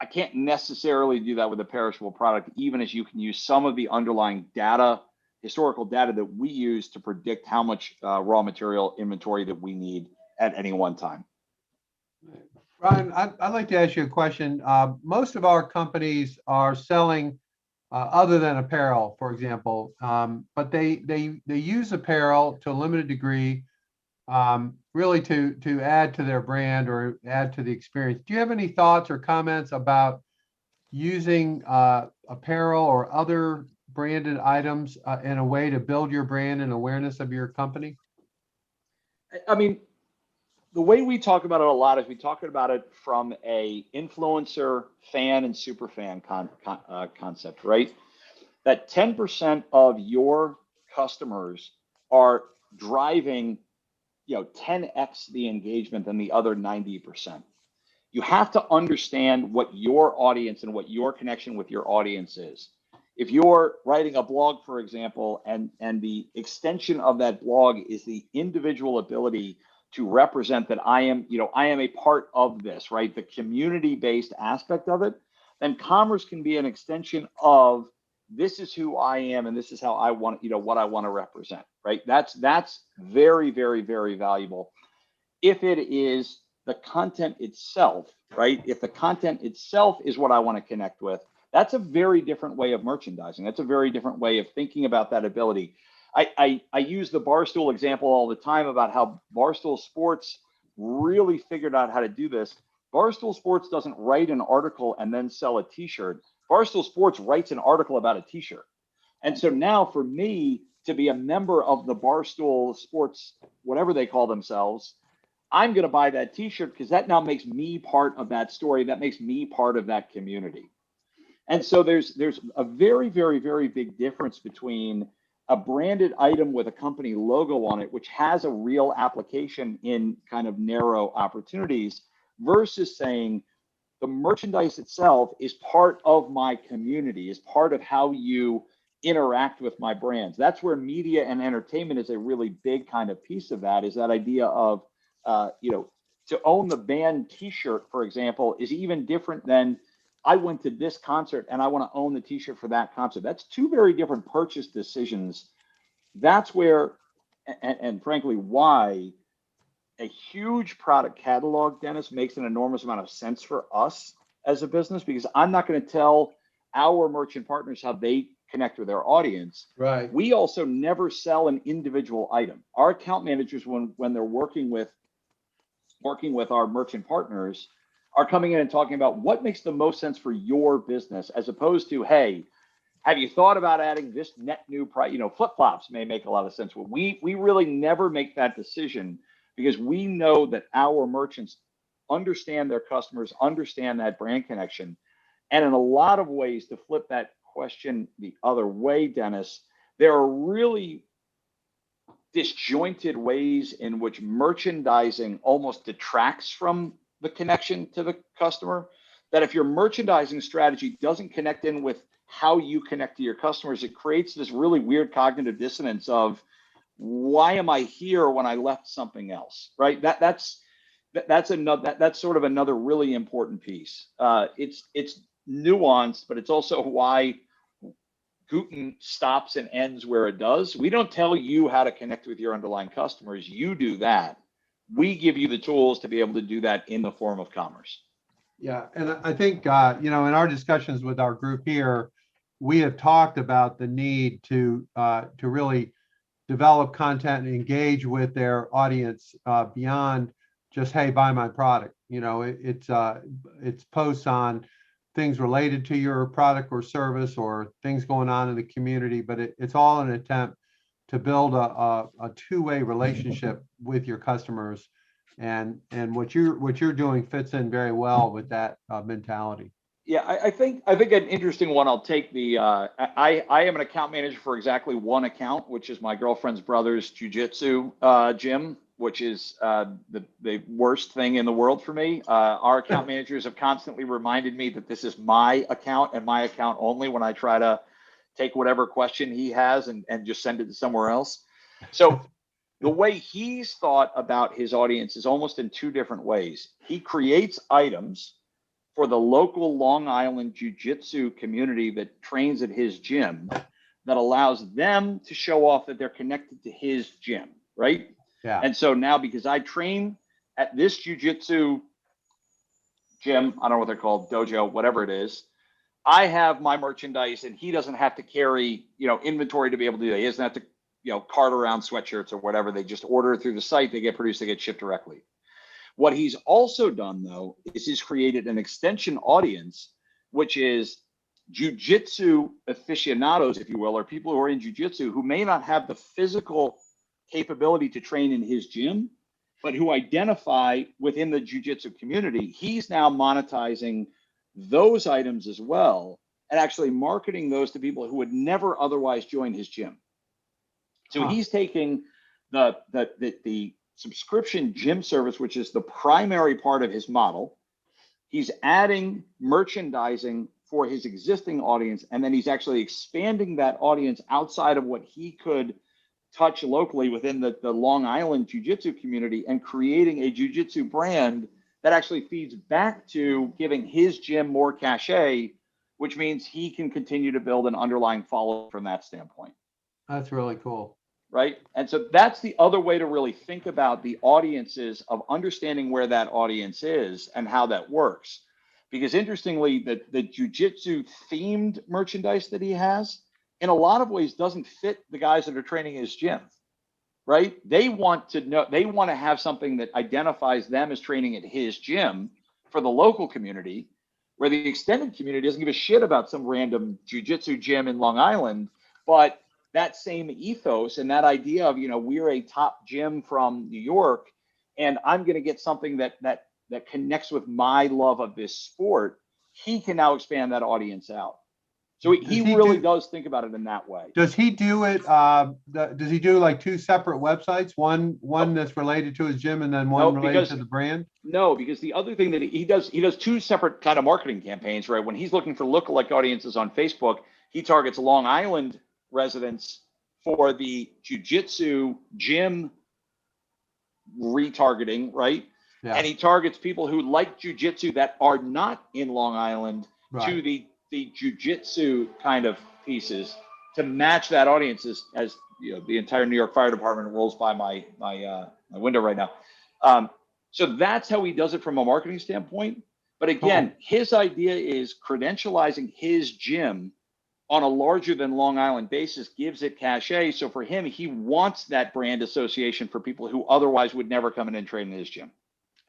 I can't necessarily do that with a perishable product, even as you can use some of the underlying data, historical data that we use to predict how much raw material inventory that we need at any one time. Ryan, I'd like to ask you a question. Most of our companies are selling other than apparel, for example, but they use apparel to a limited degree, really to add to their brand or add to the experience. Do you have any thoughts or comments about using apparel or other branded items in a way to build your brand and awareness of your company? I mean, the way we talk about it a lot is we talk about it from a influencer, fan, and super fan concept, right? That 10% of your customers are driving, 10x the engagement than the other 90%. You have to understand what your audience and what your connection with your audience is. If you're writing a blog, for example, and the extension of that blog is the individual ability to represent that I am a part of this, right? The community-based aspect of it, then commerce can be an extension of this is who I am and this is how I want, what I want to represent, right? That's very, very, very valuable. If it is the content itself, right? If the content itself is what I want to connect with, that's a very different way of merchandising. That's a very different way of thinking about that ability. I use the Barstool example all the time about how Barstool Sports really figured out how to do this. Barstool Sports doesn't write an article and then sell a t-shirt. Barstool Sports writes an article about a t-shirt. And so now for me to be a member of the Barstool Sports, whatever they call themselves, I'm going to buy that t-shirt because that now makes me part of that story. That makes me part of that community. And so there's a very, very, very big difference between a branded item with a company logo on it, which has a real application in kind of narrow opportunities, versus saying the merchandise itself is part of my community, is part of how you interact with my brands. That's where media and entertainment is a really big kind of piece of that, is that idea of, to own the band t-shirt, for example, is even different than I went to this concert and I want to own the t-shirt for that concert. That's two very different purchase decisions. That's where, and frankly, why a huge product catalog, Dennis, makes an enormous amount of sense for us as a business, because I'm not going to tell our merchant partners how they connect with their audience. Right. We also never sell an individual item. Our account managers, when they're working with our merchant partners, are coming in and talking about what makes the most sense for your business, as opposed to, hey, have you thought about adding this net new price? Flip-flops may make a lot of sense. But we really never make that decision, because we know that our merchants understand their customers, understand that brand connection. And in a lot of ways, to flip that question the other way, Dennis, there are really disjointed ways in which merchandising almost detracts from the connection to the customer, that if your merchandising strategy doesn't connect in with how you connect to your customers, it creates this really weird cognitive dissonance of, why am I here when I left something else, right? That's sort of another really important piece. It's nuanced, but it's also why Gooten stops and ends where it does. We don't tell you how to connect with your underlying customers. You do that. We give you the tools to be able to do that in the form of commerce. Yeah, and I think in our discussions with our group here, we have talked about the need to really develop content and engage with their audience beyond just, hey, buy my product. It's posts on things related to your product or service, or things going on in the community, but it's all an attempt to build a two-way relationship with your customers, and what you're doing fits in very well with that mentality. Yeah, I think an interesting one. I'll take I am an account manager for exactly one account, which is my girlfriend's brother's jiu-jitsu gym, which is the worst thing in the world for me. Our account managers have constantly reminded me that this is my account and my account only when I try to take whatever question he has and just send it to somewhere else. So the way he's thought about his audience is almost in two different ways. He creates items for the local Long Island jiu-jitsu community that trains at his gym, that allows them to show off that they're connected to his gym, right? Yeah. And so now, because I train at this jujitsu gym, I don't know what they're called, dojo, whatever it is, I have my merchandise and he doesn't have to carry, inventory to be able to do that. He doesn't have to, cart around sweatshirts or whatever. They just order it through the site. They get produced, they get shipped directly. What he's also done, though, is he's created an extension audience, which is jujitsu aficionados, if you will, or people who are in jujitsu who may not have the physical capability to train in his gym, but who identify within the jujitsu community. He's now monetizing those items as well and actually marketing those to people who would never otherwise join his gym. So he's taking the subscription gym service, which is the primary part of his model. He's adding merchandising for his existing audience, and then he's actually expanding that audience outside of what he could touch locally within the Long Island jiu-jitsu community and creating a jiu-jitsu brand that actually feeds back to giving his gym more cachet, which means he can continue to build an underlying follow from that standpoint. That's really cool. Right. And so that's the other way to really think about the audiences, of understanding where that audience is and how that works. Because interestingly, the jiu-jitsu themed merchandise that he has in a lot of ways doesn't fit the guys that are training his gym. Right. They want to have something that identifies them as training at his gym for the local community, where the extended community doesn't give a shit about some random jiu-jitsu gym in Long Island. But that same ethos and that idea of, we're a top gym from New York, and I'm going to get something that connects with my love of this sport, he can now expand that audience out. So he really does think about it in that way. Does he do it? Does he do like two separate websites? One that's related to his gym and then one related to the brand? No, because the other thing that he does two separate kind of marketing campaigns, right? When he's looking for lookalike audiences on Facebook, he targets Long Island residents for the jiu-jitsu gym retargeting, right? Yeah. And he targets people who like jiu-jitsu that are not in Long Island to the jiu-jitsu kind of pieces to match that audience as the entire New York Fire Department rolls by my window right now. So that's how he does it from a marketing standpoint. But again, his idea is credentializing his gym on a larger than Long Island basis gives it cachet. So for him, he wants that brand association for people who otherwise would never come in and train in his gym.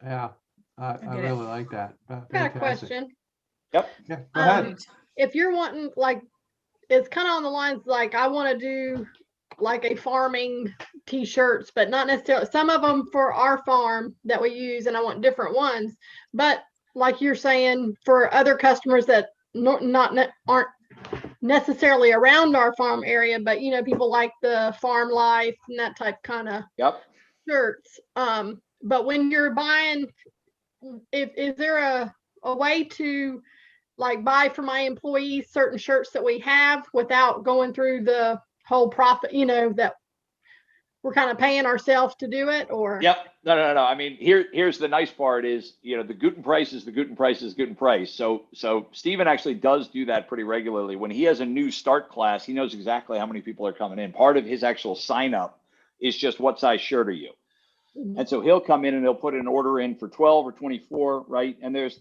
Yeah, I really like that. I've got a question. Yep. Yeah, go ahead. If you're wanting, like, it's kind of on the lines like I want to do like a farming t-shirts, but not necessarily some of them for our farm that we use, and I want different ones. But like you're saying, for other customers that aren't necessarily around our farm area, but people like the farm life and that type kind of shirts. But when you're buying, is there a way to like buy for my employees certain shirts that we have without going through the whole profit, that we're kind of paying ourselves to do it? Or no. I mean, here's the nice part is, the Gooten price is the Gooten price is Gooten price. So Steven actually does do that pretty regularly. When he has a new start class, he knows exactly how many people are coming in. Part of his actual sign up is just what size shirt are you? And so he'll come in and he'll put an order in for 12 or 24, right? And there's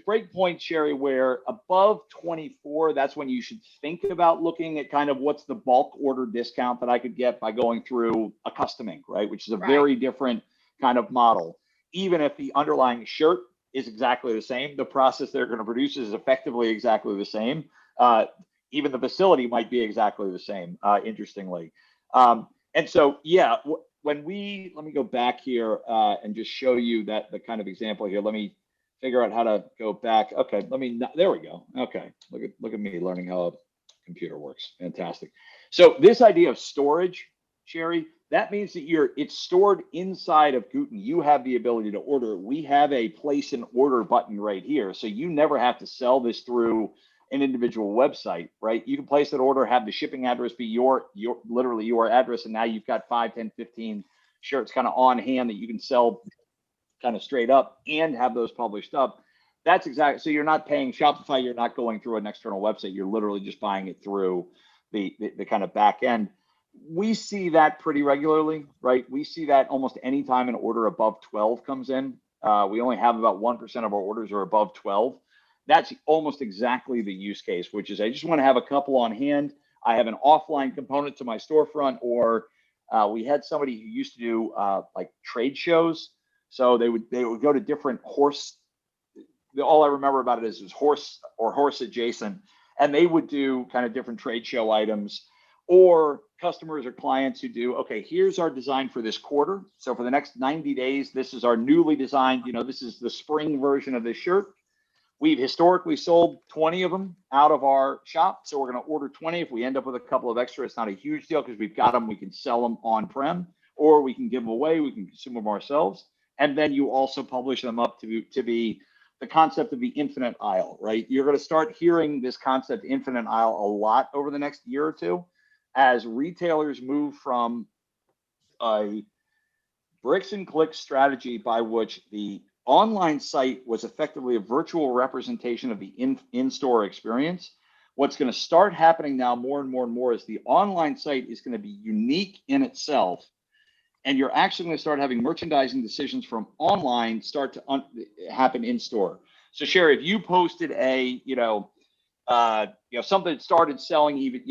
break points, Sherry, where above 24, that's when you should think about looking at kind of what's the bulk order discount that I could get by going through a custom ink, right? Which is a very different kind of model. Even if the underlying shirt is exactly the same, the process they're going to produce is effectively exactly the same. Even the facility might be exactly the same, interestingly. And so, let me go back here and just show you the kind of example here. Let me figure out how to go back. Okay, there we go. Okay, look at me learning how a computer works. Fantastic. So this idea of storage, Sherry, that means that it's stored inside of Gooten. You have the ability to order it. We have a place an order button right here. So you never have to sell this through an individual website, right? You can place that order, have the shipping address be literally your address, and now you've got 5, 10, 15 shirts kind of on hand that you can sell kind of straight up and have those published up. That's exactly, so you're not paying Shopify, you're not going through an external website, you're literally just buying it through the kind of back end. we see that pretty regularly, right? We see that almost any time an order above 12 comes in. We only have about 1% of our orders are above 12. That's almost exactly the use case, which is I just want to have a couple on hand. I have an offline component to my storefront, or we had somebody who used to do like trade shows. So they would go to different horse. All I remember about it is it was horse or horse adjacent, and they would do kind of different trade show items, or customers or clients who do, okay, here's our design for this quarter. So for the next 90 days, this is our newly designed, this is the spring version of this shirt. We've historically sold 20 of them out of our shop. So we're going to order 20. If we end up with a couple of extra, it's not a huge deal because we've got them. We can sell them on-prem, or we can give them away. We can consume them ourselves. And then you also publish them up to be the concept of the infinite aisle, right? You're going to start hearing this concept infinite aisle a lot over the next year or two as retailers move from a bricks and clicks strategy by which the online site was effectively a virtual representation of the in-store experience. What's going to start happening now more and more and more is the online site is going to be unique in itself. And you're actually going to start having merchandising decisions from online start to happen in store. So Sherry, if you posted a, something that started selling, even,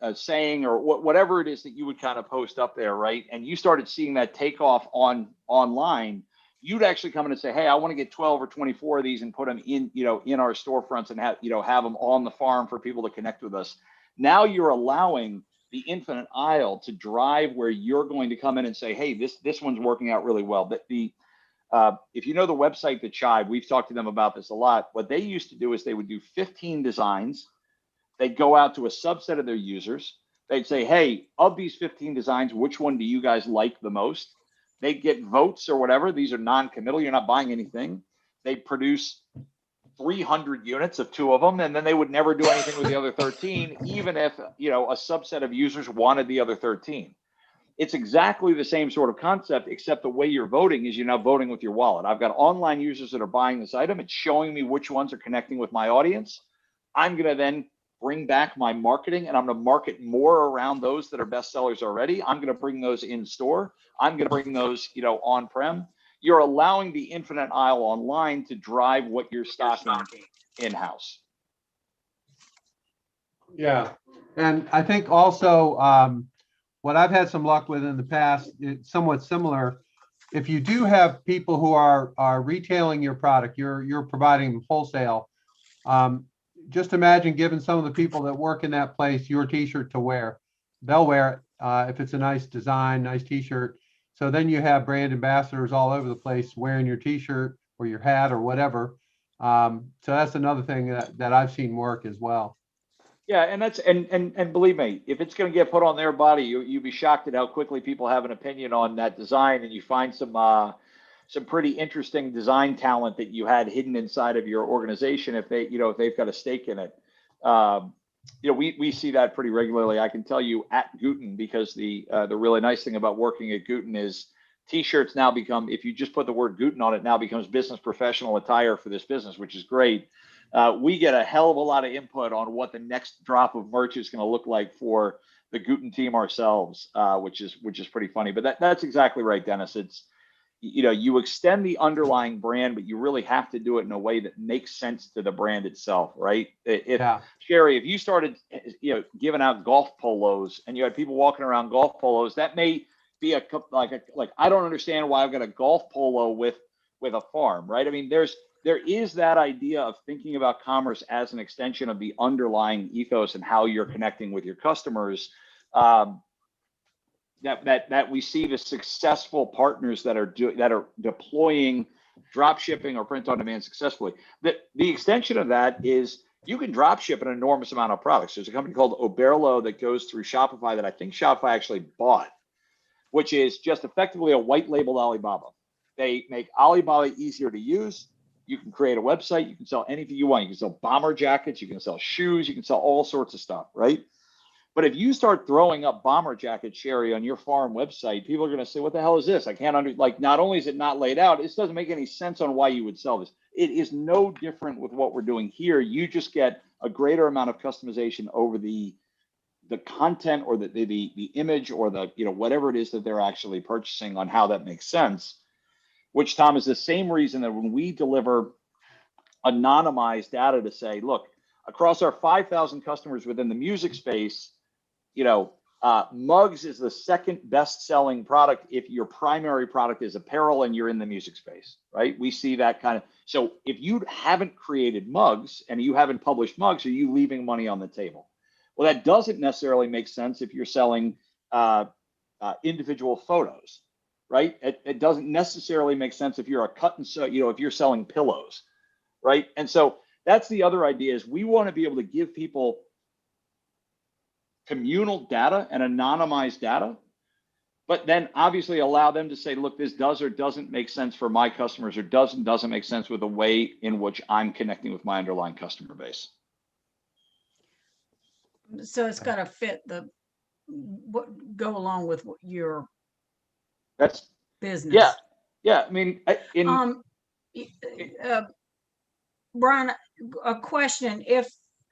a saying or whatever it is that you would kind of post up there, right? And you started seeing that take off online, you'd actually come in and say, hey, I want to get 12 or 24 of these and put them in, in our storefronts and have them on the farm for people to connect with us. Now you're allowing the infinite aisle to drive where you're going to come in and say, hey, this one's working out really well. But if you know the website, The Chive, we've talked to them about this a lot. What they used to do is they would do 15 designs. They'd go out to a subset of their users. They'd say, hey, of these 15 designs, which one do you guys like the most? They'd get votes or whatever. These are non-committal. You're not buying anything. They'd produce 300 units of 2 of them, and then they would never do anything with the other 13, even if, a subset of users wanted the other 13. It's exactly the same sort of concept, except the way you're voting is you're now voting with your wallet. I've got online users that are buying this item. It's showing me which ones are connecting with my audience. I'm going to then bring back my marketing, and I'm going to market more around those that are best sellers already. I'm going to bring those in store. I'm going to bring those, on-prem. You're allowing the infinite aisle online to drive what you're stocking in-house. Yeah. And I think also what I've had some luck with in the past, it's somewhat similar. If you do have people who are retailing your product, you're providing wholesale. Just imagine giving some of the people that work in that place your t-shirt to wear. They'll wear it if it's a nice design, nice t-shirt. So then you have brand ambassadors all over the place wearing your t-shirt or your hat or whatever. So that's another thing that I've seen work as well. Yeah, and that's and believe me, if it's going to get put on their body, you'd be shocked at how quickly people have an opinion on that design, and you find some pretty interesting design talent that you had hidden inside of your organization if they've got a stake in it. We see that pretty regularly. I can tell you at Gooten, because the really nice thing about working at Gooten is t-shirts now become, if you just put the word Gooten on it, now becomes business professional attire for this business, which is great. We get a hell of a lot of input on what the next drop of merch is going to look like for the Gooten team ourselves, which is pretty funny. But that's exactly right, Dennis. It's, you extend the underlying brand, but you really have to do it in a way that makes sense to the brand itself, right? Sherry, if you started, giving out golf polos and you had people walking around golf polos, that may be like I don't understand why I've got a golf polo with a farm, right? I mean, there is that idea of thinking about commerce as an extension of the underlying ethos and how you're connecting with your customers. That we see the successful partners that are deploying drop shipping or print on demand successfully. The extension of that is you can drop ship an enormous amount of products. There's a company called Oberlo that goes through Shopify that I think Shopify actually bought, which is just effectively a white labeled Alibaba. They make Alibaba easier to use. You can create a website. You can sell anything you want. You can sell bomber jackets. You can sell shoes. You can sell all sorts of stuff, right? But if you start throwing up bomber jacket, Sherry, on your farm website, people are going to say, what the hell is this? I can't not only is it not laid out, it doesn't make any sense on why you would sell this. It is no different with what we're doing here. You just get a greater amount of customization over the the content or the image or the, whatever it is that they're actually purchasing on how that makes sense, which, Tom, is the same reason that when we deliver anonymized data to say, look, across our 5,000 customers within the music space, mugs is the second best selling product if your primary product is apparel and you're in the music space, right? We see that kind of, so if you haven't created mugs and you haven't published mugs, are you leaving money on the table? Well, that doesn't necessarily make sense if you're selling individual photos, right? It doesn't necessarily make sense if you're a cut and sew, if you're selling pillows, right? And so that's the other idea, is we want to be able to give people communal data and anonymized data, but then obviously allow them to say, look, this does or doesn't make sense for my customers, or doesn't make sense with the way in which I'm connecting with my underlying customer base. So it's got to fit go along with your That's business. yeah. I mean, Brian, a question.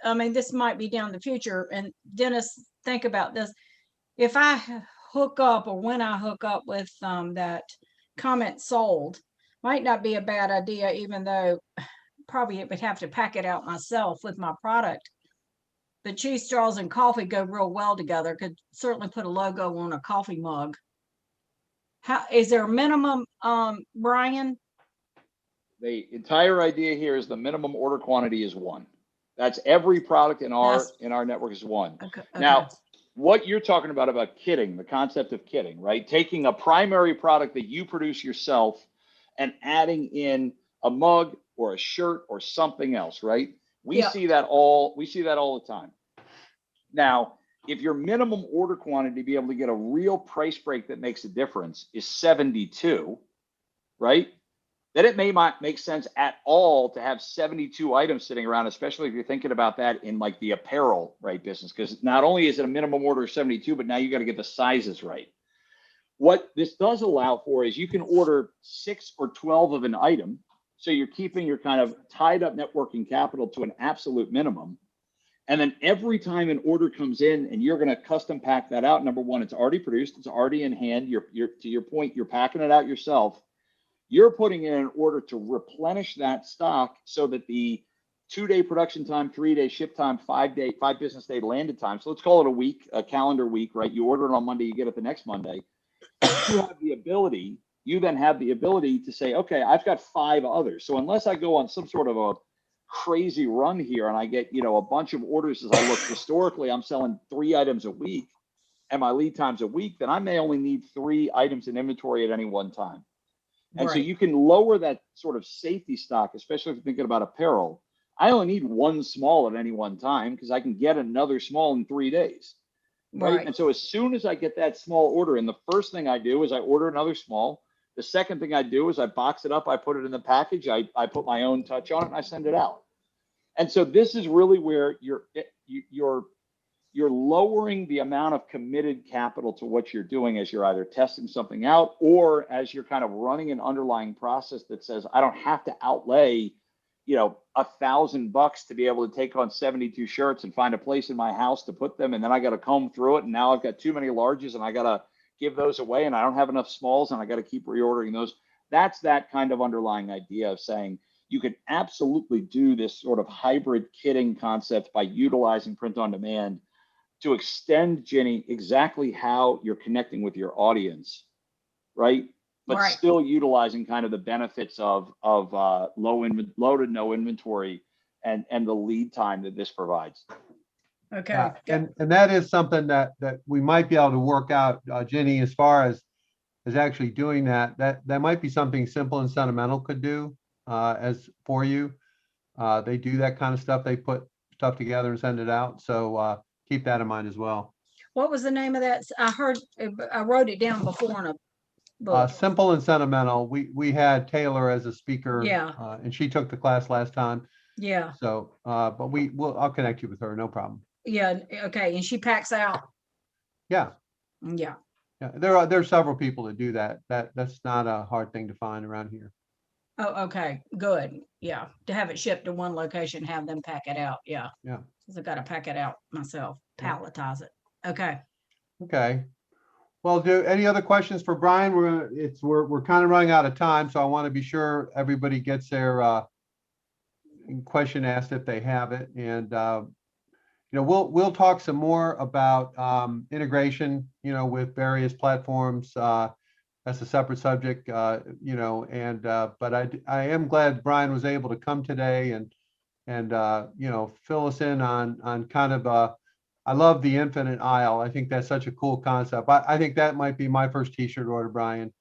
This might be down the future, and Dennis, think about this. If I hook up, or when I hook up with that comment sold, might not be a bad idea, even though probably it would have to pack it out myself with my product. The cheese straws and coffee go real well together. Could certainly put a logo on a coffee mug. How is there a minimum, Brian? The entire idea here is the minimum order quantity is 1. That's every product in our network is 1. Okay. Now, what you're talking about kitting, the concept of kitting, right? Taking a primary product that you produce yourself and adding in a mug or a shirt or something else, right? We see that all the time. Now, if your minimum order quantity to be able to get a real price break that makes a difference is 72, right? Then it may not make sense at all to have 72 items sitting around, especially if you're thinking about that in like the apparel, right, business, because not only is it a minimum order of 72, but now you got to get the sizes right. What this does allow for is you can order 6 or 12 of an item. So you're keeping your kind of tied up networking capital to an absolute minimum. And then every time an order comes in and you're going to custom pack that out, number one, it's already produced, it's already in hand. You're to your point, you're packing it out yourself. You're putting in an order to replenish that stock so that the 2-day production time, 3-day ship time, 5 business day landed time. So let's call it a week, a calendar week, right? You order it on Monday, you get it the next Monday. You then have the ability to say, okay, I've got 5 others. So unless I go on some sort of a crazy run here and I get, a bunch of orders, as I look historically, I'm selling 3 items a week and my lead time's a week, then I may only need 3 items in inventory at any one time. And so you can lower that sort of safety stock, especially if you're thinking about apparel. I only need 1 small at any one time because I can get another small in 3 days. Right. And so as soon as I get that small order in, the first thing I do is I order another small. The second thing I do is I box it up, I put it in the package, I put my own touch on it, and I send it out. And so this is really where you're lowering the amount of committed capital to what you're doing as you're either testing something out or as you're kind of running an underlying process that says, I don't have to outlay, $1,000 to be able to take on 72 shirts and find a place in my house to put them. And then I got to comb through it. And now I've got too many larges and I got to give those away and I don't have enough smalls and I got to keep reordering those. That's that kind of underlying idea of saying you can absolutely do this sort of hybrid kitting concept by utilizing print on demand to extend, Jenny, exactly how you're connecting with your audience, right? But still utilizing kind of the benefits of low to no inventory and the lead time that this provides. Okay. And that is something that we might be able to work out, Jenny, as far as actually doing that. That might be something Simple and Sentimental could do as for you. They do that kind of stuff. They put stuff together and send it out. So keep that in mind as well. What was the name of that? I wrote it down before in a book. Simple and Sentimental. We had Taylor as a speaker. Yeah. And she took the class last time. Yeah. So, but I'll connect you with her. No problem. Yeah. Okay. And she packs out. Yeah. Yeah. Yeah. There are several people that do that. That's not a hard thing to find around here. Oh, okay. Good. Yeah. To have it shipped to one location, have them pack it out. Yeah. Yeah. Because I got to pack it out myself, palletize it. Okay. Okay. Well, do any other questions for Brian? We're kind of running out of time, so I want to be sure everybody gets their question asked if they have it. And we'll talk some more about integration, with various platforms. That's a separate subject, but I am glad Brian was able to come today and fill us in on kind of I love the infinite aisle. I think that's such a cool concept. I think that might be my first t-shirt order, Brian.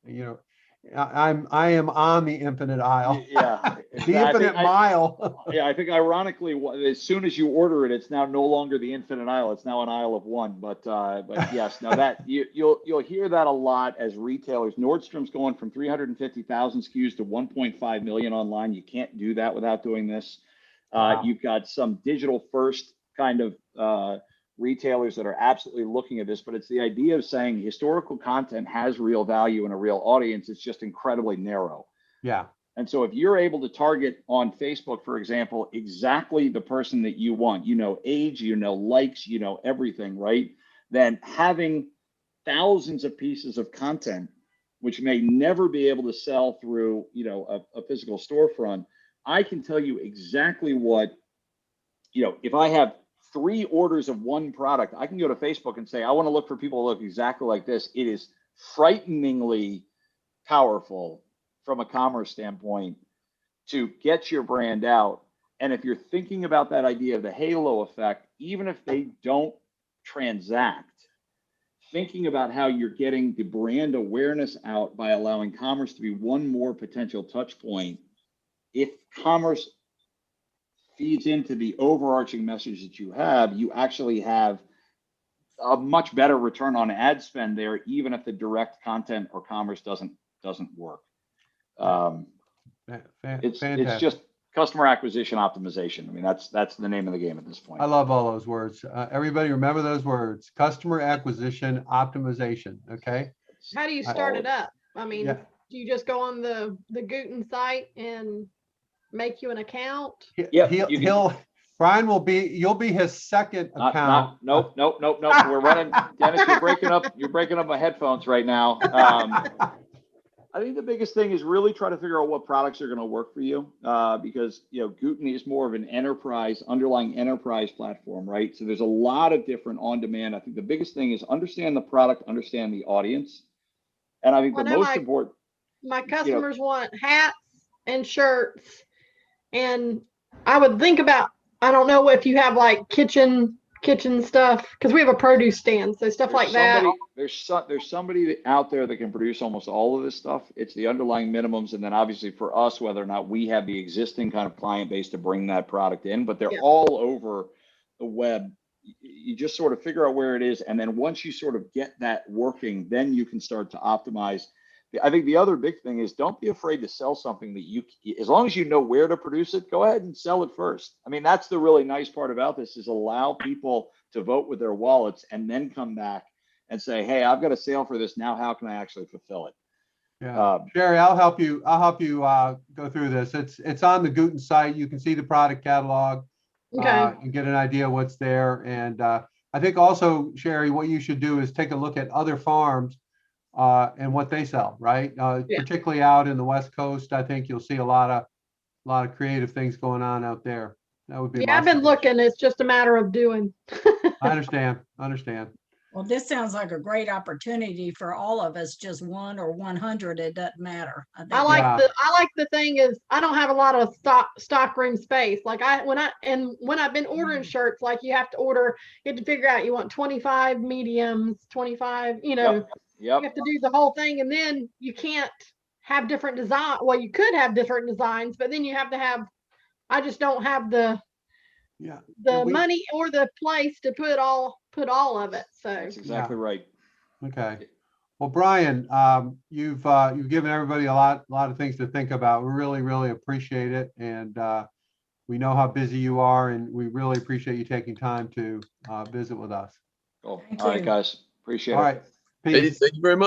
I am on the infinite aisle. Yeah, The infinite mile. Yeah, I think ironically, as soon as you order it, it's now no longer the infinite aisle. It's now an aisle of one. But yes, now that you'll hear that a lot as retailers. Nordstrom's going from 350,000 SKUs to 1.5 million online. You can't do that without doing this. Wow. You've got some digital first kind of retailers that are absolutely looking at this, but it's the idea of saying historical content has real value and a real audience. It's just incredibly narrow. Yeah. And so if you're able to target on Facebook, for example, exactly the person that you want, age, likes, everything, right? Then having thousands of pieces of content, which may never be able to sell through, a physical storefront, I can tell you exactly what, if I have 3 orders of one product, I can go to Facebook and say, I want to look for people who look exactly like this. It is frighteningly powerful from a commerce standpoint to get your brand out. And if you're thinking about that idea of the halo effect, even if they don't transact, thinking about how you're getting the brand awareness out by allowing commerce to be one more potential touch point. If commerce feeds into the overarching message that you actually have a much better return on ad spend there, even if the direct content or commerce doesn't work. It's just customer acquisition optimization. I mean, that's the name of the game at this point. I love all those words. Everybody remember those words: customer acquisition optimization. Okay. How do you start it up? I mean, Yeah. do you just go on the Gooten site and make you an account? Yep, Brian you'll be his second account. Nope. We're running, Dennis, you're breaking up my headphones right now. I think the biggest thing is really try to figure out what products are going to work for you, because Gooten is more of an underlying enterprise platform, right? So there's a lot of different on-demand. I think the biggest thing is understand the product, understand the audience, and I think the most important. My customers want hats and shirts, and I would think about, I don't know if you have like kitchen stuff, because we have a produce stand, so stuff like that. There's somebody out there that can produce almost all of this stuff. It's the underlying minimums, and then obviously for us, whether or not we have the existing kind of client base to bring that product in, but they're all over the web. You just sort of figure out where it is, and then once you sort of get that working, then you can start to optimize. I think the other big thing is don't be afraid to sell something that as long as you know where to produce it, go ahead and sell it first. I mean, that's the really nice part about this, is allow people to vote with their wallets and then come back and say, hey, I've got a sale for this. Now, how can I actually fulfill it? Yeah. Sherry, I'll help you go through this. It's on the Gooten site. You can see the product catalog. Okay. And get an idea what's there. And I think also, Sherry, what you should do is take a look at other farms and what they sell, right? Particularly out in the West Coast, I think you'll see a lot of creative things going on out there. That would be I've been looking. It's just a matter of doing. I understand. Well, this sounds like a great opportunity for all of us, just 1 or 100, it doesn't matter. I like the thing is I don't have a lot of stock room space. Like when I've been ordering shirts, like you have to figure out you want 25 mediums, 25, Yep. You have to do the whole thing, and then you can't have different design. Well, you could have different designs, but then you have to have, I just don't have the money or the place to put all of it. So that's exactly right. Okay. Well, Brian, you've given everybody a lot of things to think about. We really, really appreciate it. And we know how busy you are, and we really appreciate you taking time to visit with us. Cool. All right, guys. Appreciate it. All right. Hey, thank you very much.